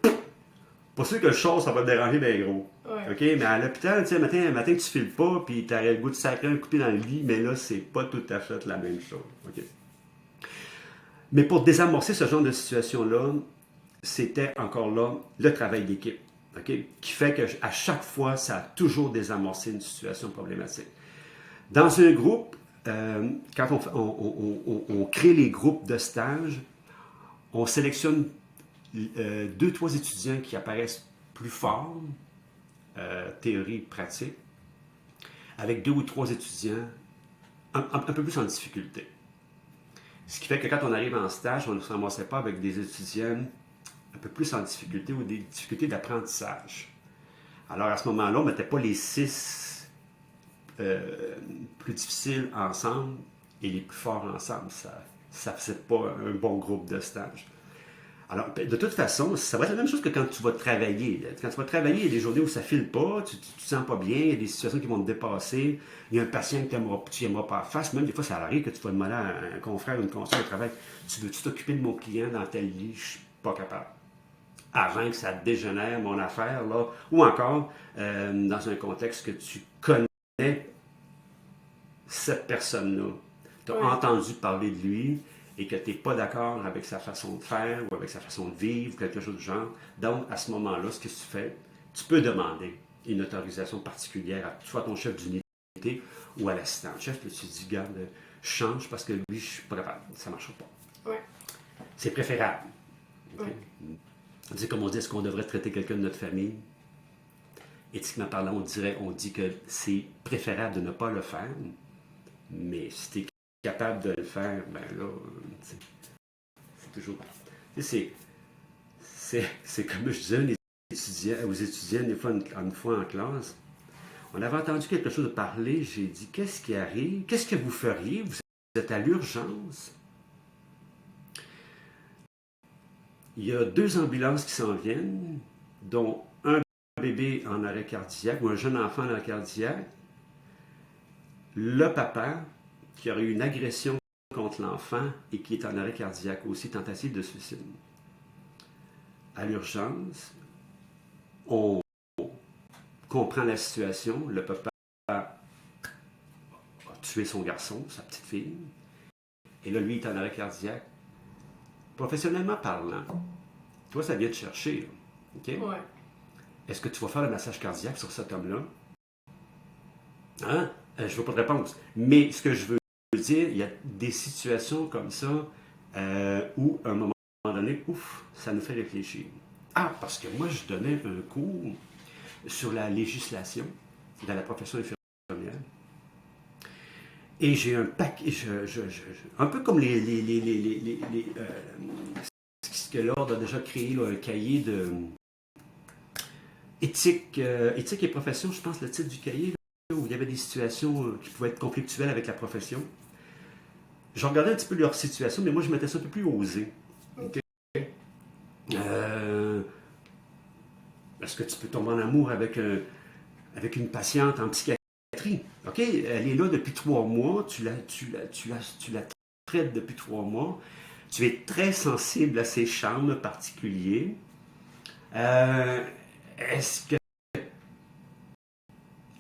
pas sûr que le char, ça va te déranger bien gros. Ouais. OK? Mais à l'hôpital, tu sais, un matin, tu files pas, puis tu as le goût de sacrer un coupé dans le lit, mais là, c'est pas tout à fait la même chose. OK? Mais pour désamorcer ce genre de situation-là, c'était encore là le travail d'équipe. Okay? Qui fait qu'à chaque fois, ça a toujours désamorcé une situation problématique. Dans un groupe, quand on crée les groupes de stage, on sélectionne 2-3 étudiants qui apparaissent plus forts, théorie, pratique, avec 2 ou 3 étudiants un peu plus en difficulté. Ce qui fait que quand on arrive en stage, on ne se ramassait pas avec des étudiants un peu plus en difficulté ou des difficultés d'apprentissage. Alors à ce moment-là, on ne mettait pas les 6 plus difficiles ensemble et les plus forts ensemble. Ça ne faisait pas un bon groupe de stage. Alors, de toute façon, ça va être la même chose que quand tu vas travailler. Quand tu vas travailler, il y a des journées où ça ne file pas, tu ne te sens pas bien, il y a des situations qui vont te dépasser, il y a un patient que tu n'aimeras pas face, même des fois ça arrive que tu vas demander à un confrère ou une consoeur de travail, tu veux-tu t'occuper de mon client dans tel lit, je ne suis pas capable. Avant que ça dégénère mon affaire, là, ou encore, dans un contexte que tu connais cette personne-là, tu as entendu parler de lui, et que tu n'es pas d'accord avec sa façon de faire ou avec sa façon de vivre, quelque chose du genre. Donc, à ce moment-là, ce que tu fais, tu peux demander une autorisation particulière à soit ton chef d'unité ou à l'assistant-chef. Tu dis, garde, je change parce que lui, je ne suis pas capable. Ça ne marchera pas. Ouais. C'est préférable. Okay? Ouais. C'est comme on dit, est-ce qu'on devrait traiter quelqu'un de notre famille? Éthiquement parlant, on dit que c'est préférable de ne pas le faire, mais si tu es capable de le faire, ben là, c'est toujours... C'est comme je disais aux étudiants, une fois en classe, on avait entendu quelque chose de parler, j'ai dit, qu'est-ce qui arrive? Qu'est-ce que vous feriez? Vous êtes à l'urgence. Il y a 2 ambulances qui s'en viennent, dont un bébé en arrêt cardiaque ou un jeune enfant en arrêt cardiaque. Le papa qui aurait eu une agression contre l'enfant et qui est en arrêt cardiaque aussi, tentative de suicide. À l'urgence, on comprend la situation. Le papa a tué son garçon, sa petite fille, et là, lui, il est en arrêt cardiaque. Professionnellement parlant, toi, ça vient te chercher. Là. Okay? Ouais. Est-ce que tu vas faire le massage cardiaque sur cet homme-là? Hein? Je ne veux pas de réponse. Mais ce que je veux dire, il y a des situations comme ça où, à un moment donné, ouf, ça nous fait réfléchir. Ah, parce que moi, je donnais un cours sur la législation dans la profession infirmière. Et j'ai un paquet, un peu comme ce que l'Ordre a déjà créé, là, un cahier de éthique et profession, je pense, le titre du cahier, là, où il y avait des situations qui pouvaient être conflictuelles avec la profession. Je regardais un petit peu leur situation, mais moi, je mettais ça un peu plus osé. Okay? Est-ce que tu peux tomber en amour avec une patiente en psychiatrie? OK, elle est là depuis 3 mois, tu la traites depuis 3 mois, tu es très sensible à ses charmes particuliers. Est-ce que...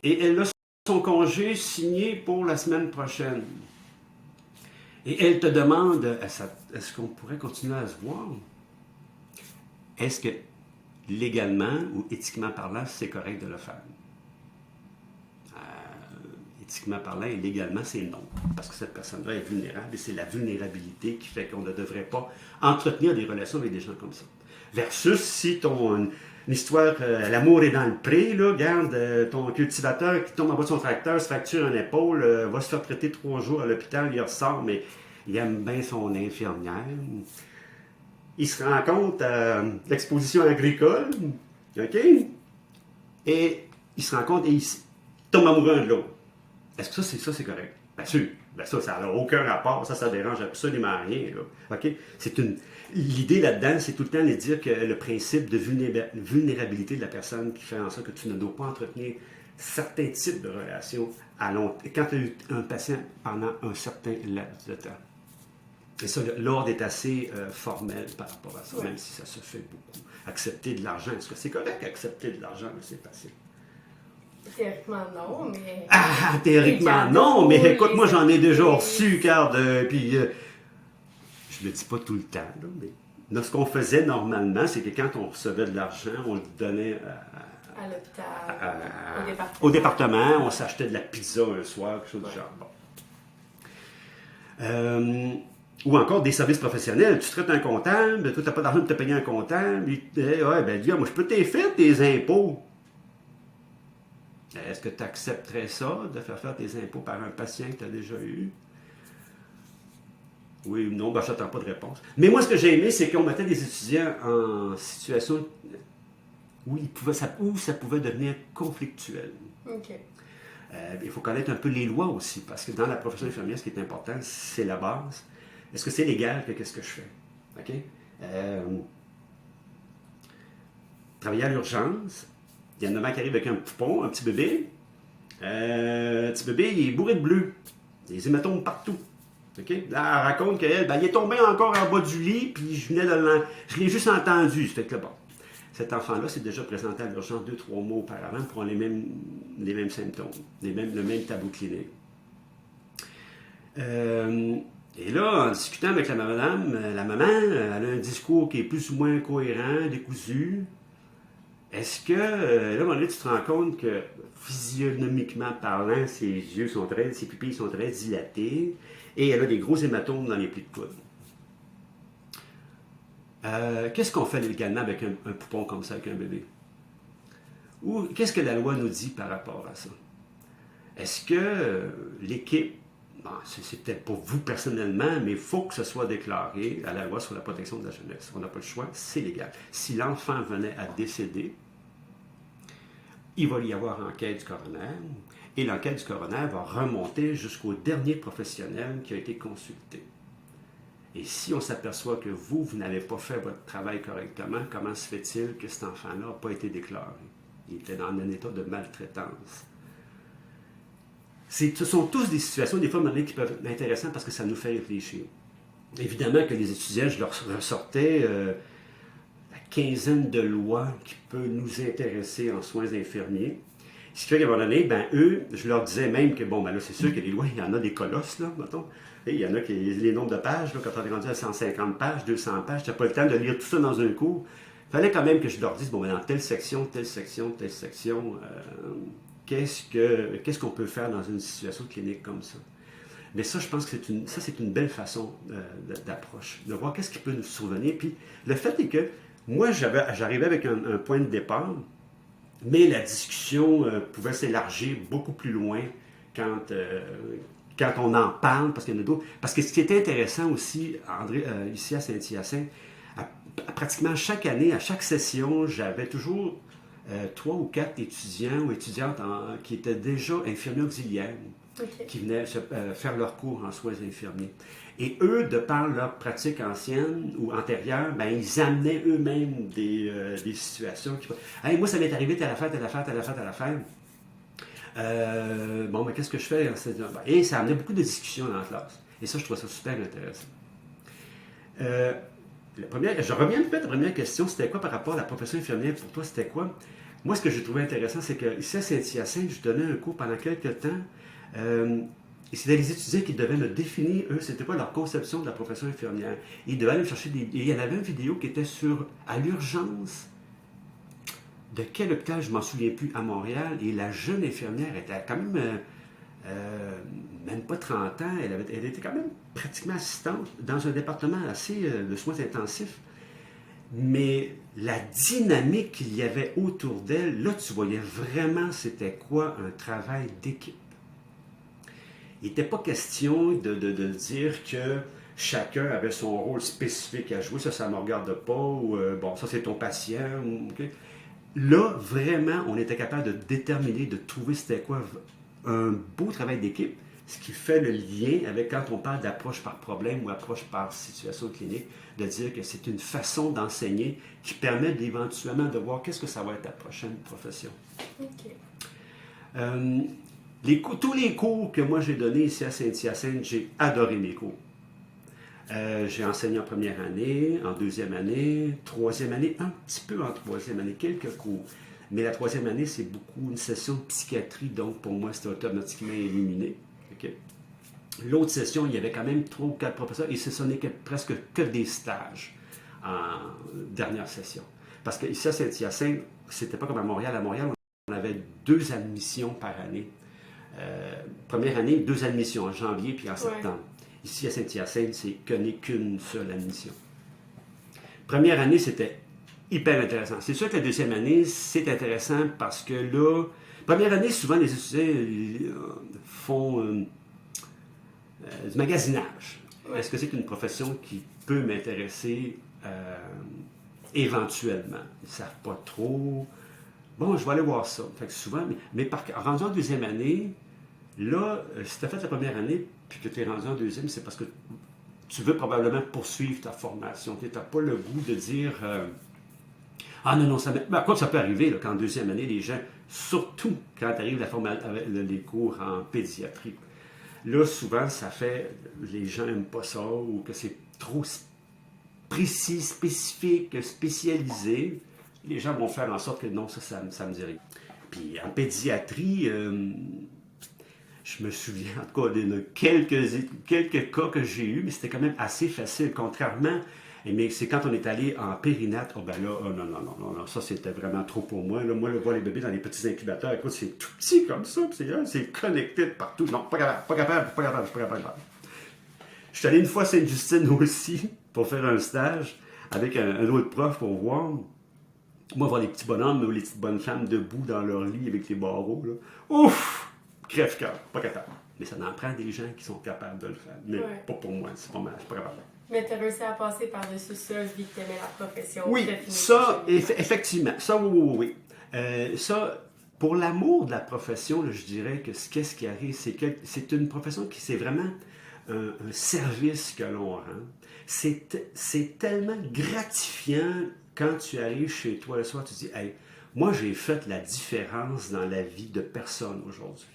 Et elle a son congé signé pour la semaine prochaine. Et elle te demande, est-ce qu'on pourrait continuer à se voir? Est-ce que légalement ou éthiquement parlant, c'est correct de le faire? Éthiquement parlant et légalement, c'est non. Parce que cette personne-là est vulnérable et c'est la vulnérabilité qui fait qu'on ne devrait pas entretenir des relations avec des gens comme ça. Versus si une histoire, l'amour est dans le pré, là, regarde, ton cultivateur qui tombe en bas de son tracteur, se fracture une épaule, va se faire traiter 3 jours à l'hôpital, il ressort, mais il aime bien son infirmière. Il se rend compte à l'exposition agricole, OK? Et il se rend compte et il tombe amoureux un de l'autre. Est-ce que c'est correct? Bien sûr. Ben ça n'a aucun rapport. Ça dérange absolument rien. Là. OK? L'idée là-dedans, c'est tout le temps de dire que le principe de vulnérabilité de la personne qui fait en sorte que tu ne dois pas entretenir certains types de relations quand tu as eu un patient pendant un certain laps de temps. Et ça, l'ordre est assez formel par rapport à ça, même si ça se fait beaucoup. Accepter de l'argent. Est-ce que c'est correct accepter de l'argent de ses patients? Théoriquement, non, mais... Ah, théoriquement, non, mais écoute, moi, j'en ai déjà reçu, regarde, puis je le dis pas tout le temps, là, mais là, ce qu'on faisait normalement, c'est que quand on recevait de l'argent, on le donnait à l'hôpital, au département, on s'achetait de la pizza un soir, quelque chose du genre. Bon. Ou encore des services professionnels. Tu traites un comptable, toi, tu n'as pas d'argent pour te payer un comptable, il te dit, ouais, ben, moi, je peux te faire tes impôts. Est-ce que tu accepterais ça, de faire tes impôts par un patient que tu as déjà eu? Oui ou non, ben, je n'attends pas de réponse. Mais moi, ce que j'ai aimé, c'est qu'on mettait des étudiants en situation où ça pouvait devenir conflictuel. OK. Il faut connaître un peu les lois aussi, parce que dans la profession infirmière, ce qui est important, c'est la base. Est-ce que c'est légal? Qu'est-ce que je fais? OK? Travailler à l'urgence. Il y a une maman qui arrive avec un poupon, un petit bébé. Le petit bébé, il est bourré de bleu. Des hématomes partout. Okay? Là, elle raconte qu'elle, il est tombé encore en bas du lit, puis je l'ai juste entendu. Fait que là, bon, cet enfant-là s'est déjà présenté à l'urgence 2-3 mois auparavant pour les mêmes symptômes, le même tableau clinique. Et là, en discutant avec la maman, elle a un discours qui est plus ou moins cohérent, décousu. Est-ce que, là, à un moment donné, tu te rends compte que, physionomiquement parlant, ses pupilles sont très dilatées et elle a des gros hématomes dans les plis de coude. Qu'est-ce qu'on fait légalement avec un poupon comme ça, avec un bébé? Ou qu'est-ce que la loi nous dit par rapport à ça? Est-ce que l'équipe, c'est peut-être pour vous personnellement, mais il faut que ce soit déclaré à la loi sur la protection de la jeunesse. On n'a pas le choix, c'est légal. Si l'enfant venait à décéder, il va y avoir enquête du coroner, et l'enquête du coroner va remonter jusqu'au dernier professionnel qui a été consulté. Et si on s'aperçoit que vous n'avez pas fait votre travail correctement, comment se fait-il que cet enfant-là n'a pas été déclaré? Il était dans un état de maltraitance. Ce sont tous des situations, des fois, qui peuvent être intéressantes parce que ça nous fait réfléchir. Évidemment que les étudiants, je leur ressortais la quinzaine de lois qui peuvent nous intéresser en soins infirmiers. Ce qui fait qu'à un moment donné, eux, je leur disais même que, là, c'est sûr que les lois, il y en a des colosses, là, mettons. Et il y en a qui, les nombres de pages, là, quand on est rendu à 150 pages, 200 pages, tu n'as pas le temps de lire tout ça dans un cours. Il fallait quand même que je leur dise, dans telle section, qu'est-ce qu'on peut faire dans une situation clinique comme ça? Mais ça, je pense que c'est une belle façon d'approche, de voir qu'est-ce qui peut nous survenir. Puis le fait est que moi, j'arrivais avec un point de départ, mais la discussion pouvait s'élargir beaucoup plus loin quand on en parle, parce qu'il y en a d'autres. Parce que ce qui était intéressant aussi, André, ici à Saint-Hyacinthe, pratiquement chaque année, à chaque session, j'avais toujours 3 ou 4 étudiants ou étudiantes qui étaient déjà infirmiers auxiliaires, qui venaient faire leur cours en soins infirmiers. Et eux, de par leur pratique ancienne ou antérieure, ben, ils amenaient eux-mêmes des situations qui... Hey, moi, ça m'est arrivé telle affaire, telle affaire, telle affaire, telle affaire. Bon, mais qu'est-ce que je fais? Et ça amenait beaucoup de discussions dans la classe. Et ça, je trouve ça super intéressant. Je reviens un peu à la première question, c'était quoi par rapport à la profession infirmière? Pour toi, c'était quoi? Moi, ce que j'ai trouvé intéressant, c'est qu'ici à Saint-Hyacinthe, je donnais un cours pendant quelques temps. Et c'était les étudiants qui devaient me définir, eux, c'était quoi leur conception de la profession infirmière. Ils devaient aller me chercher et il y en avait une vidéo qui était à l'urgence. De quel hôpital, je ne m'en souviens plus, à Montréal. Et la jeune infirmière était quand même pas 30 ans. Elle était quand même pratiquement assistante dans un département assez de soins intensifs. Mais la dynamique qu'il y avait autour d'elle, là, tu voyais vraiment c'était quoi un travail d'équipe. Il n'était pas question de dire que chacun avait son rôle spécifique à jouer. Ça ne me regarde pas. Ou, bon, ça, c'est ton patient. Okay. Là, vraiment, on était capable de déterminer, de trouver c'était quoi un beau travail d'équipe, ce qui fait le lien avec quand on parle d'approche par problème ou approche par situation clinique, de dire que c'est une façon d'enseigner qui permet éventuellement de voir qu'est-ce que ça va être ta prochaine profession. OK. Tous les cours que moi j'ai donnés ici à Saint-Hyacinthe, j'ai adoré mes cours. J'ai enseigné en première année, en deuxième année, troisième année, un petit peu en troisième année, quelques cours. Mais la troisième année, c'est beaucoup une session de psychiatrie, donc pour moi, c'était automatiquement éliminé. Okay. L'autre session, il y avait quand même 3 ou 4 professeurs et ce n'est presque que des stages en dernière session. Parce qu'ici à Saint-Hyacinthe, c'était pas comme à Montréal. À Montréal, on avait 2 admissions par année. Première année, 2 admissions en janvier puis en septembre. Ici, à Saint-Hyacinthe, c'est qu'une seule admission. Première année, c'était hyper intéressant. C'est sûr que la deuxième année, c'est intéressant parce que là, première année, souvent, les étudiants font du magasinage. Ouais. Est-ce que c'est une profession qui peut m'intéresser éventuellement? Ils ne savent pas trop. Bon, je vais aller voir ça. Fait que souvent, mais rendu en deuxième année, là, si tu as fait la première année, puis que tu es rendu en deuxième, c'est parce que tu veux probablement poursuivre ta formation. Tu n'as pas le goût de dire ah non, ça quoi ça peut arriver là, qu'en deuxième année, les gens, surtout quand tu arrives les cours en pédiatrie, là, souvent, ça fait les gens n'aiment pas ça ou que c'est trop précis, spécifique, spécialisé. Les gens vont faire en sorte que non, ça me dit rien. Puis en pédiatrie, je me souviens en tout cas de quelques cas que j'ai eus, mais c'était quand même assez facile, contrairement, mais c'est quand on est allé en périnate, non, ça c'était vraiment trop pour moi. Là, moi, voir les bébés dans les petits incubateurs, écoute, c'est tout petit comme ça, c'est connecté partout. Non, pas capable. Je suis allé une fois à Sainte-Justine aussi, pour faire un stage, avec un autre prof pour voir. Moi, voir les petits bonhommes ou les petites bonnes femmes debout dans leur lit avec les barreaux, là. Ouf! Crève-cœur, pas capable. Mais ça en prend des gens qui sont capables de le faire. Mais pas pour moi, c'est pas mal, je suis pas capable. Mais tu as réussi à passer par-dessus ça, vu que tu aimais la profession. Oui, ça, effectivement. Ça, oui. Ça, pour l'amour de la profession, là, je dirais que qu'est-ce qui arrive, c'est que c'est une profession qui, c'est vraiment un service que l'on rend. C'est tellement gratifiant quand tu arrives chez toi le soir, tu dis, hey, moi, j'ai fait la différence dans la vie de personnes aujourd'hui.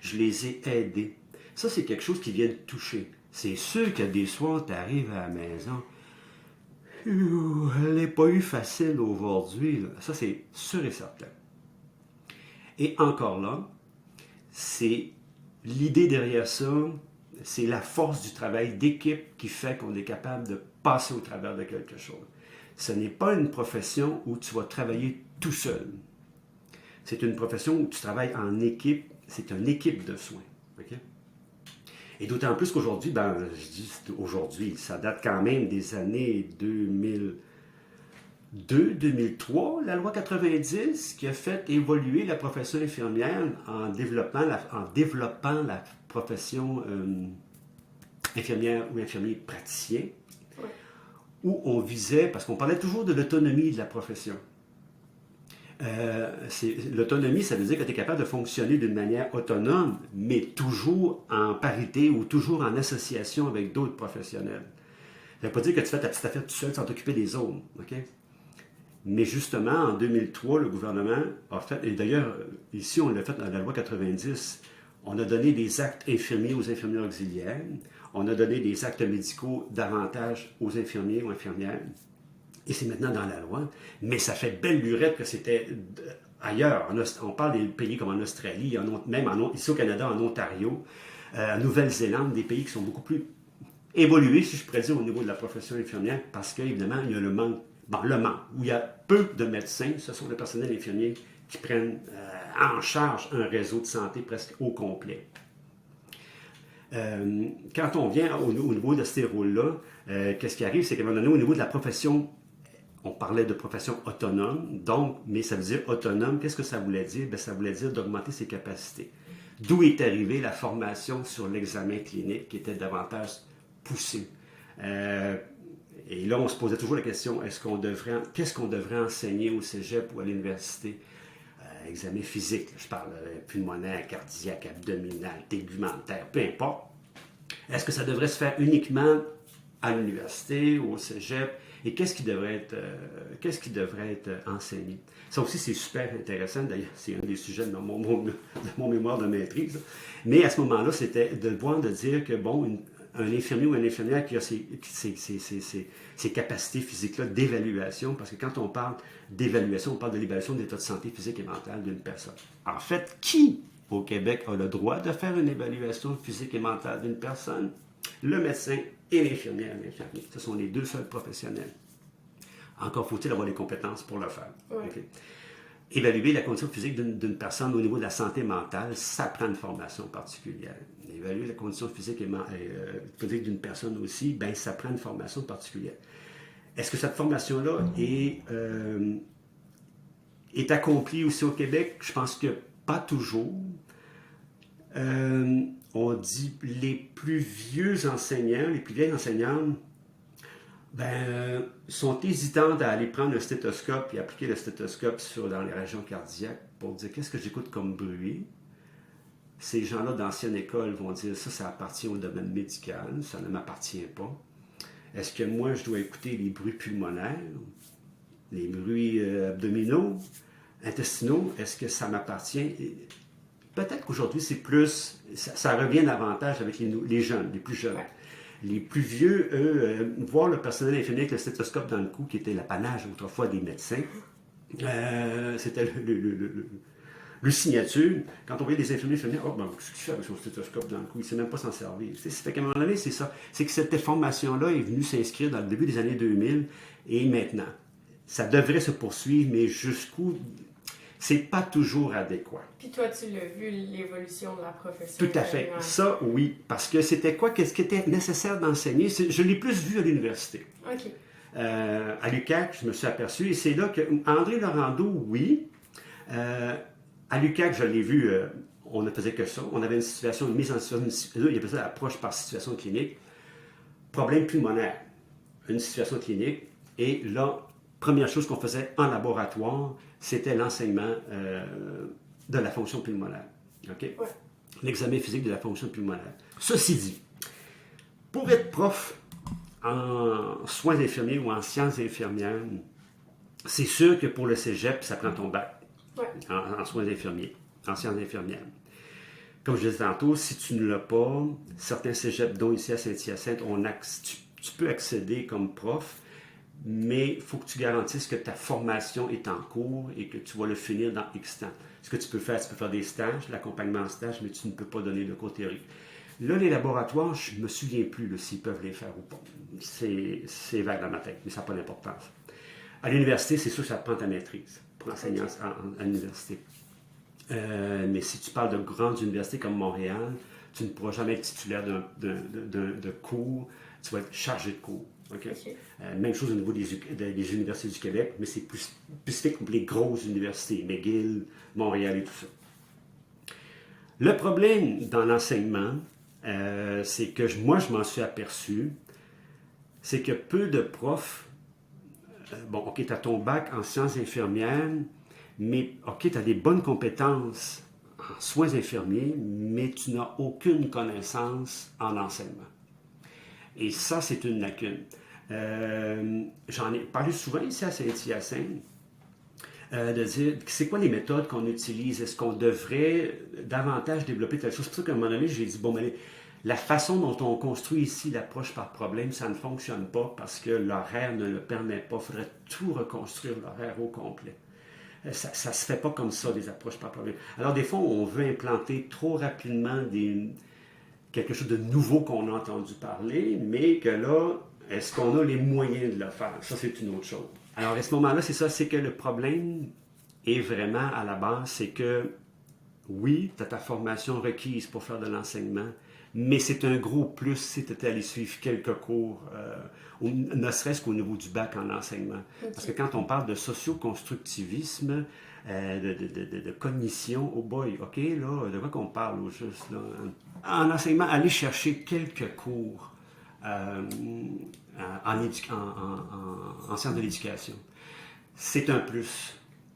Je les ai aidés. Ça, c'est quelque chose qui vient te toucher. C'est sûr que des soirs, tu arrives à la maison, elle n'est pas eu facile aujourd'hui. Ça, c'est sûr et certain. Et encore là, c'est l'idée derrière ça, c'est la force du travail d'équipe qui fait qu'on est capable de passer au travers de quelque chose. Ce n'est pas une profession où tu vas travailler tout seul. C'est une profession où tu travailles en équipe. C'est une équipe de soins. Okay? Et d'autant plus qu'aujourd'hui, ben, je dis aujourd'hui, ça date quand même des années 2002-2003, la loi 90, qui a fait évoluer la profession infirmière en développant la profession infirmière ou infirmier praticien, Ouais. où on visait, parce qu'on parlait toujours de l'autonomie de la profession. L'autonomie, ça veut dire que tu es capable de fonctionner d'une manière autonome, mais toujours en parité ou toujours en association avec d'autres professionnels. Ça ne veut pas dire que tu fais ta petite affaire tout seul sans t'occuper des autres. Okay? Mais justement, en 2003, le gouvernement a fait, et d'ailleurs, ici, on l'a fait dans la loi 90, on a donné des actes infirmiers aux infirmières auxiliaires, on a donné des actes médicaux davantage aux infirmiers ou infirmières, et c'est maintenant dans la loi, mais ça fait belle lurette que c'était ailleurs. On parle des pays comme en Australie, même ici au Canada, en Ontario, en Nouvelle-Zélande, des pays qui sont beaucoup plus évolués, si je pourrais dire, au niveau de la profession infirmière, parce qu'évidemment, il y a le manque, où il y a peu de médecins, ce sont les personnels infirmiers qui prennent en charge un réseau de santé presque au complet. Quand on vient au niveau de ces rôles-là, qu'est-ce qui arrive, c'est qu'à un moment donné, au niveau de la profession, on parlait de profession autonome, donc, mais ça veut dire autonome, qu'est-ce que ça voulait dire? Bien, ça voulait dire d'augmenter ses capacités. D'où est arrivée la formation sur l'examen clinique qui était davantage poussée. Et là, on se posait toujours la question, qu'est-ce qu'on devrait enseigner au cégep ou à l'université? Examen physique, je parle pulmonaire, cardiaque, abdominal, tégumentaire, peu importe. Est-ce que ça devrait se faire uniquement à l'université ou au cégep? Et qu'est-ce qui devrait être enseigné? Ça aussi, c'est super intéressant. D'ailleurs, c'est un des sujets de mon mémoire de maîtrise. Mais à ce moment-là, c'était de dire que, bon, un infirmier ou une infirmière qui a ces capacités physiques-là d'évaluation, parce que quand on parle d'évaluation, on parle de l'évaluation de l'état de santé physique et mentale d'une personne. En fait, qui au Québec a le droit de faire une évaluation physique et mentale d'une personne? Le médecin et l'infirmière et l'infirmier. Ce sont les deux seuls professionnels. Encore faut-il avoir les compétences pour le faire. Ouais. Okay. Évaluer la condition physique d'une personne au niveau de la santé mentale, ça prend une formation particulière. Évaluer la condition physique physique d'une personne aussi, ben ça prend une formation particulière. Est-ce que cette formation-là est accomplie aussi au Québec? Je pense que pas toujours. On dit les plus vieux enseignants, les plus vieilles enseignantes, sont hésitantes à aller prendre un stéthoscope et appliquer le stéthoscope dans les régions cardiaques pour dire qu'est-ce que j'écoute comme bruit. Ces gens-là d'ancienne école vont dire ça appartient au domaine médical, ça ne m'appartient pas. Est-ce que moi je dois écouter les bruits pulmonaires, les bruits abdominaux, intestinaux? Est-ce que ça m'appartient? Peut-être qu'aujourd'hui c'est plus, ça revient davantage avec les jeunes, les plus jeunes. Ouais. Les plus vieux, eux, voir le personnel infirmier avec le stéthoscope dans le cou, qui était l'apanage autrefois des médecins, c'était le signature. Quand on voyait des infirmiers infirmières, qu'est-ce qu'il fait avec son stéthoscope dans le cou? Il ne sait même pas s'en servir. Ça fait qu'à un moment donné, c'est ça. C'est que cette formation-là est venue s'inscrire dans le début des années 2000 et maintenant. Ça devrait se poursuivre, mais jusqu'où... c'est pas toujours adéquat. Puis toi, tu l'as vu, l'évolution de la profession. Tout à fait. Ça, oui. Parce que c'était quoi? Qu'est-ce qui était nécessaire d'enseigner? Je l'ai plus vu à l'université. OK. À l'UQAC, je me suis aperçu, et c'est là que André Laurando, oui. À l'UQAC, je l'ai vu, on ne faisait que ça. On avait une mise en situation, il appelait ça l'approche par situation clinique. Problème pulmonaire, une situation clinique. Et là, première chose qu'on faisait en laboratoire, c'était l'enseignement de la fonction pulmonaire. Okay? Ouais. L'examen physique de la fonction pulmonaire. Ceci dit, pour être prof en soins infirmiers ou en sciences infirmières, c'est sûr que pour le cégep, ça prend ton bac. Ouais. En soins infirmiers, en sciences infirmières. Comme je disais tantôt, si tu ne l'as pas, certains cégeps, dont ici à Saint-Hyacinthe, tu peux accéder comme prof, mais il faut que tu garantisses que ta formation est en cours et que tu vas le finir dans X temps. Ce que tu peux faire des stages, l'accompagnement en stage, mais tu ne peux pas donner le cours théorique. Là, les laboratoires, je ne me souviens plus s'ils peuvent les faire ou pas. C'est vague dans ma tête, mais ça n'a pas d'importance. À l'université, c'est sûr que ça te prend ta maîtrise pour enseigner à l'université. Mais si tu parles de grandes universités comme Montréal, tu ne pourras jamais être titulaire de cours, tu vas être chargé de cours. Okay? Okay. Même chose au niveau des universités du Québec, mais c'est plus spécifique pour les grosses universités, McGill, Montréal et tout ça. Le problème dans l'enseignement, c'est que moi, je m'en suis aperçu, c'est que peu de profs, bon, OK, tu as ton bac en sciences infirmières, mais OK, tu as des bonnes compétences en soins infirmiers, mais tu n'as aucune connaissance en enseignement. Et ça, c'est une lacune. J'en ai parlé souvent ici à Saint-Hyacinthe, de dire, c'est quoi les méthodes qu'on utilise? Est-ce qu'on devrait davantage développer telle chose? C'est pour ça qu'à un moment donné, j'ai dit, bon, mais la façon dont on construit ici l'approche par problème, ça ne fonctionne pas parce que l'horaire ne le permet pas. Il faudrait tout reconstruire, l'horaire au complet. Ça ne se fait pas comme ça, des approches par problème. Alors, des fois, on veut implanter trop rapidement quelque chose de nouveau qu'on a entendu parler, mais que là, est-ce qu'on a les moyens de le faire? Ça, c'est une autre chose. Alors, à ce moment-là, c'est ça, c'est que le problème est vraiment à la base, c'est que, oui, tu as ta formation requise pour faire de l'enseignement, mais c'est un gros plus si tu étais allé suivre quelques cours, ne serait-ce qu'au niveau du bac en enseignement. Okay. Parce que quand on parle de socio-constructivisme, de cognition, oh boy, OK, là, de quoi qu'on parle au juste? Là? En enseignement, aller chercher quelques cours en sciences de l'éducation. C'est un plus.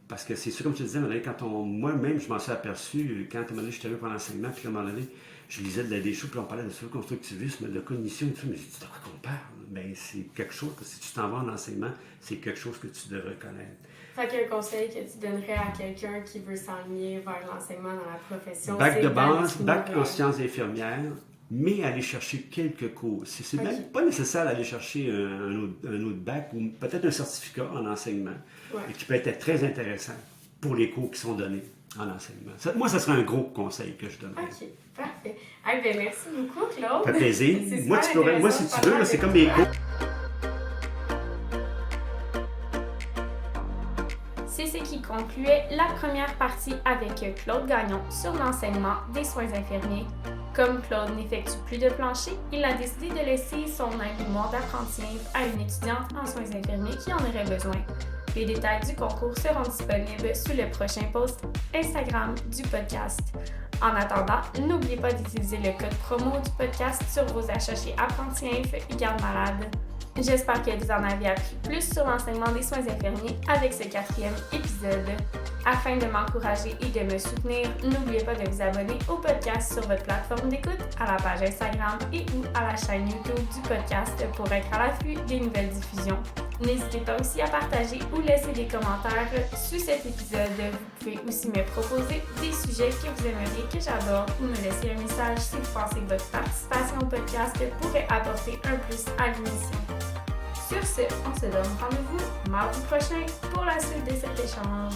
Parce que c'est sûr, comme tu disais, moi-même, je m'en suis aperçu, quand à un moment donné, je suis allé pour l'enseignement, puis à un moment donné, je lisais des choses, puis on parlait de socio-constructivisme, de cognition, et tout, mais j'ai dit, de quoi qu'on parle? Ben, c'est quelque chose que si tu t'en vas en enseignement, c'est quelque chose que tu devrais connaître. Fait qu'un conseil que tu donnerais à quelqu'un qui veut s'enligner vers l'enseignement dans la profession, bac de base, bac en sciences infirmières, mais aller chercher quelques cours. C'est okay. Même pas nécessaire d'aller chercher un autre bac ou peut-être un certificat en enseignement, et qui peut être très intéressant pour les cours qui sont donnés en enseignement. Moi, ça serait un gros conseil que je donnerais. OK, parfait. Hey, ben, merci beaucoup, Claude. Ça fait plaisir. Moi, si tu veux, là, c'est comme mes cours. C'est ce qui concluait la première partie avec Claude Gagnon sur l'enseignement des soins infirmiers. Comme Claude n'effectue plus de plancher, il a décidé de laisser son mémoire d'apprenti à une étudiante en soins infirmiers qui en aurait besoin. Les détails du concours seront disponibles sur le prochain post Instagram du podcast. En attendant, n'oubliez pas d'utiliser le code promo du podcast sur vos achats chez Apprentis Inf et Garde Malade. J'espère que vous en avez appris plus sur l'enseignement des soins infirmiers avec ce 4e épisode. Afin de m'encourager et de me soutenir, n'oubliez pas de vous abonner au podcast sur votre plateforme d'écoute, à la page Instagram et ou à la chaîne YouTube du podcast pour être à l'affût des nouvelles diffusions. N'hésitez pas aussi à partager ou laisser des commentaires sur cet épisode. Vous pouvez aussi me proposer des sujets que vous aimeriez que j'aborde ou me laisser un message si vous pensez que votre participation au podcast pourrait apporter un plus à l'émission. Sur ce, on se donne rendez-vous mardi prochain pour la suite de cet échange.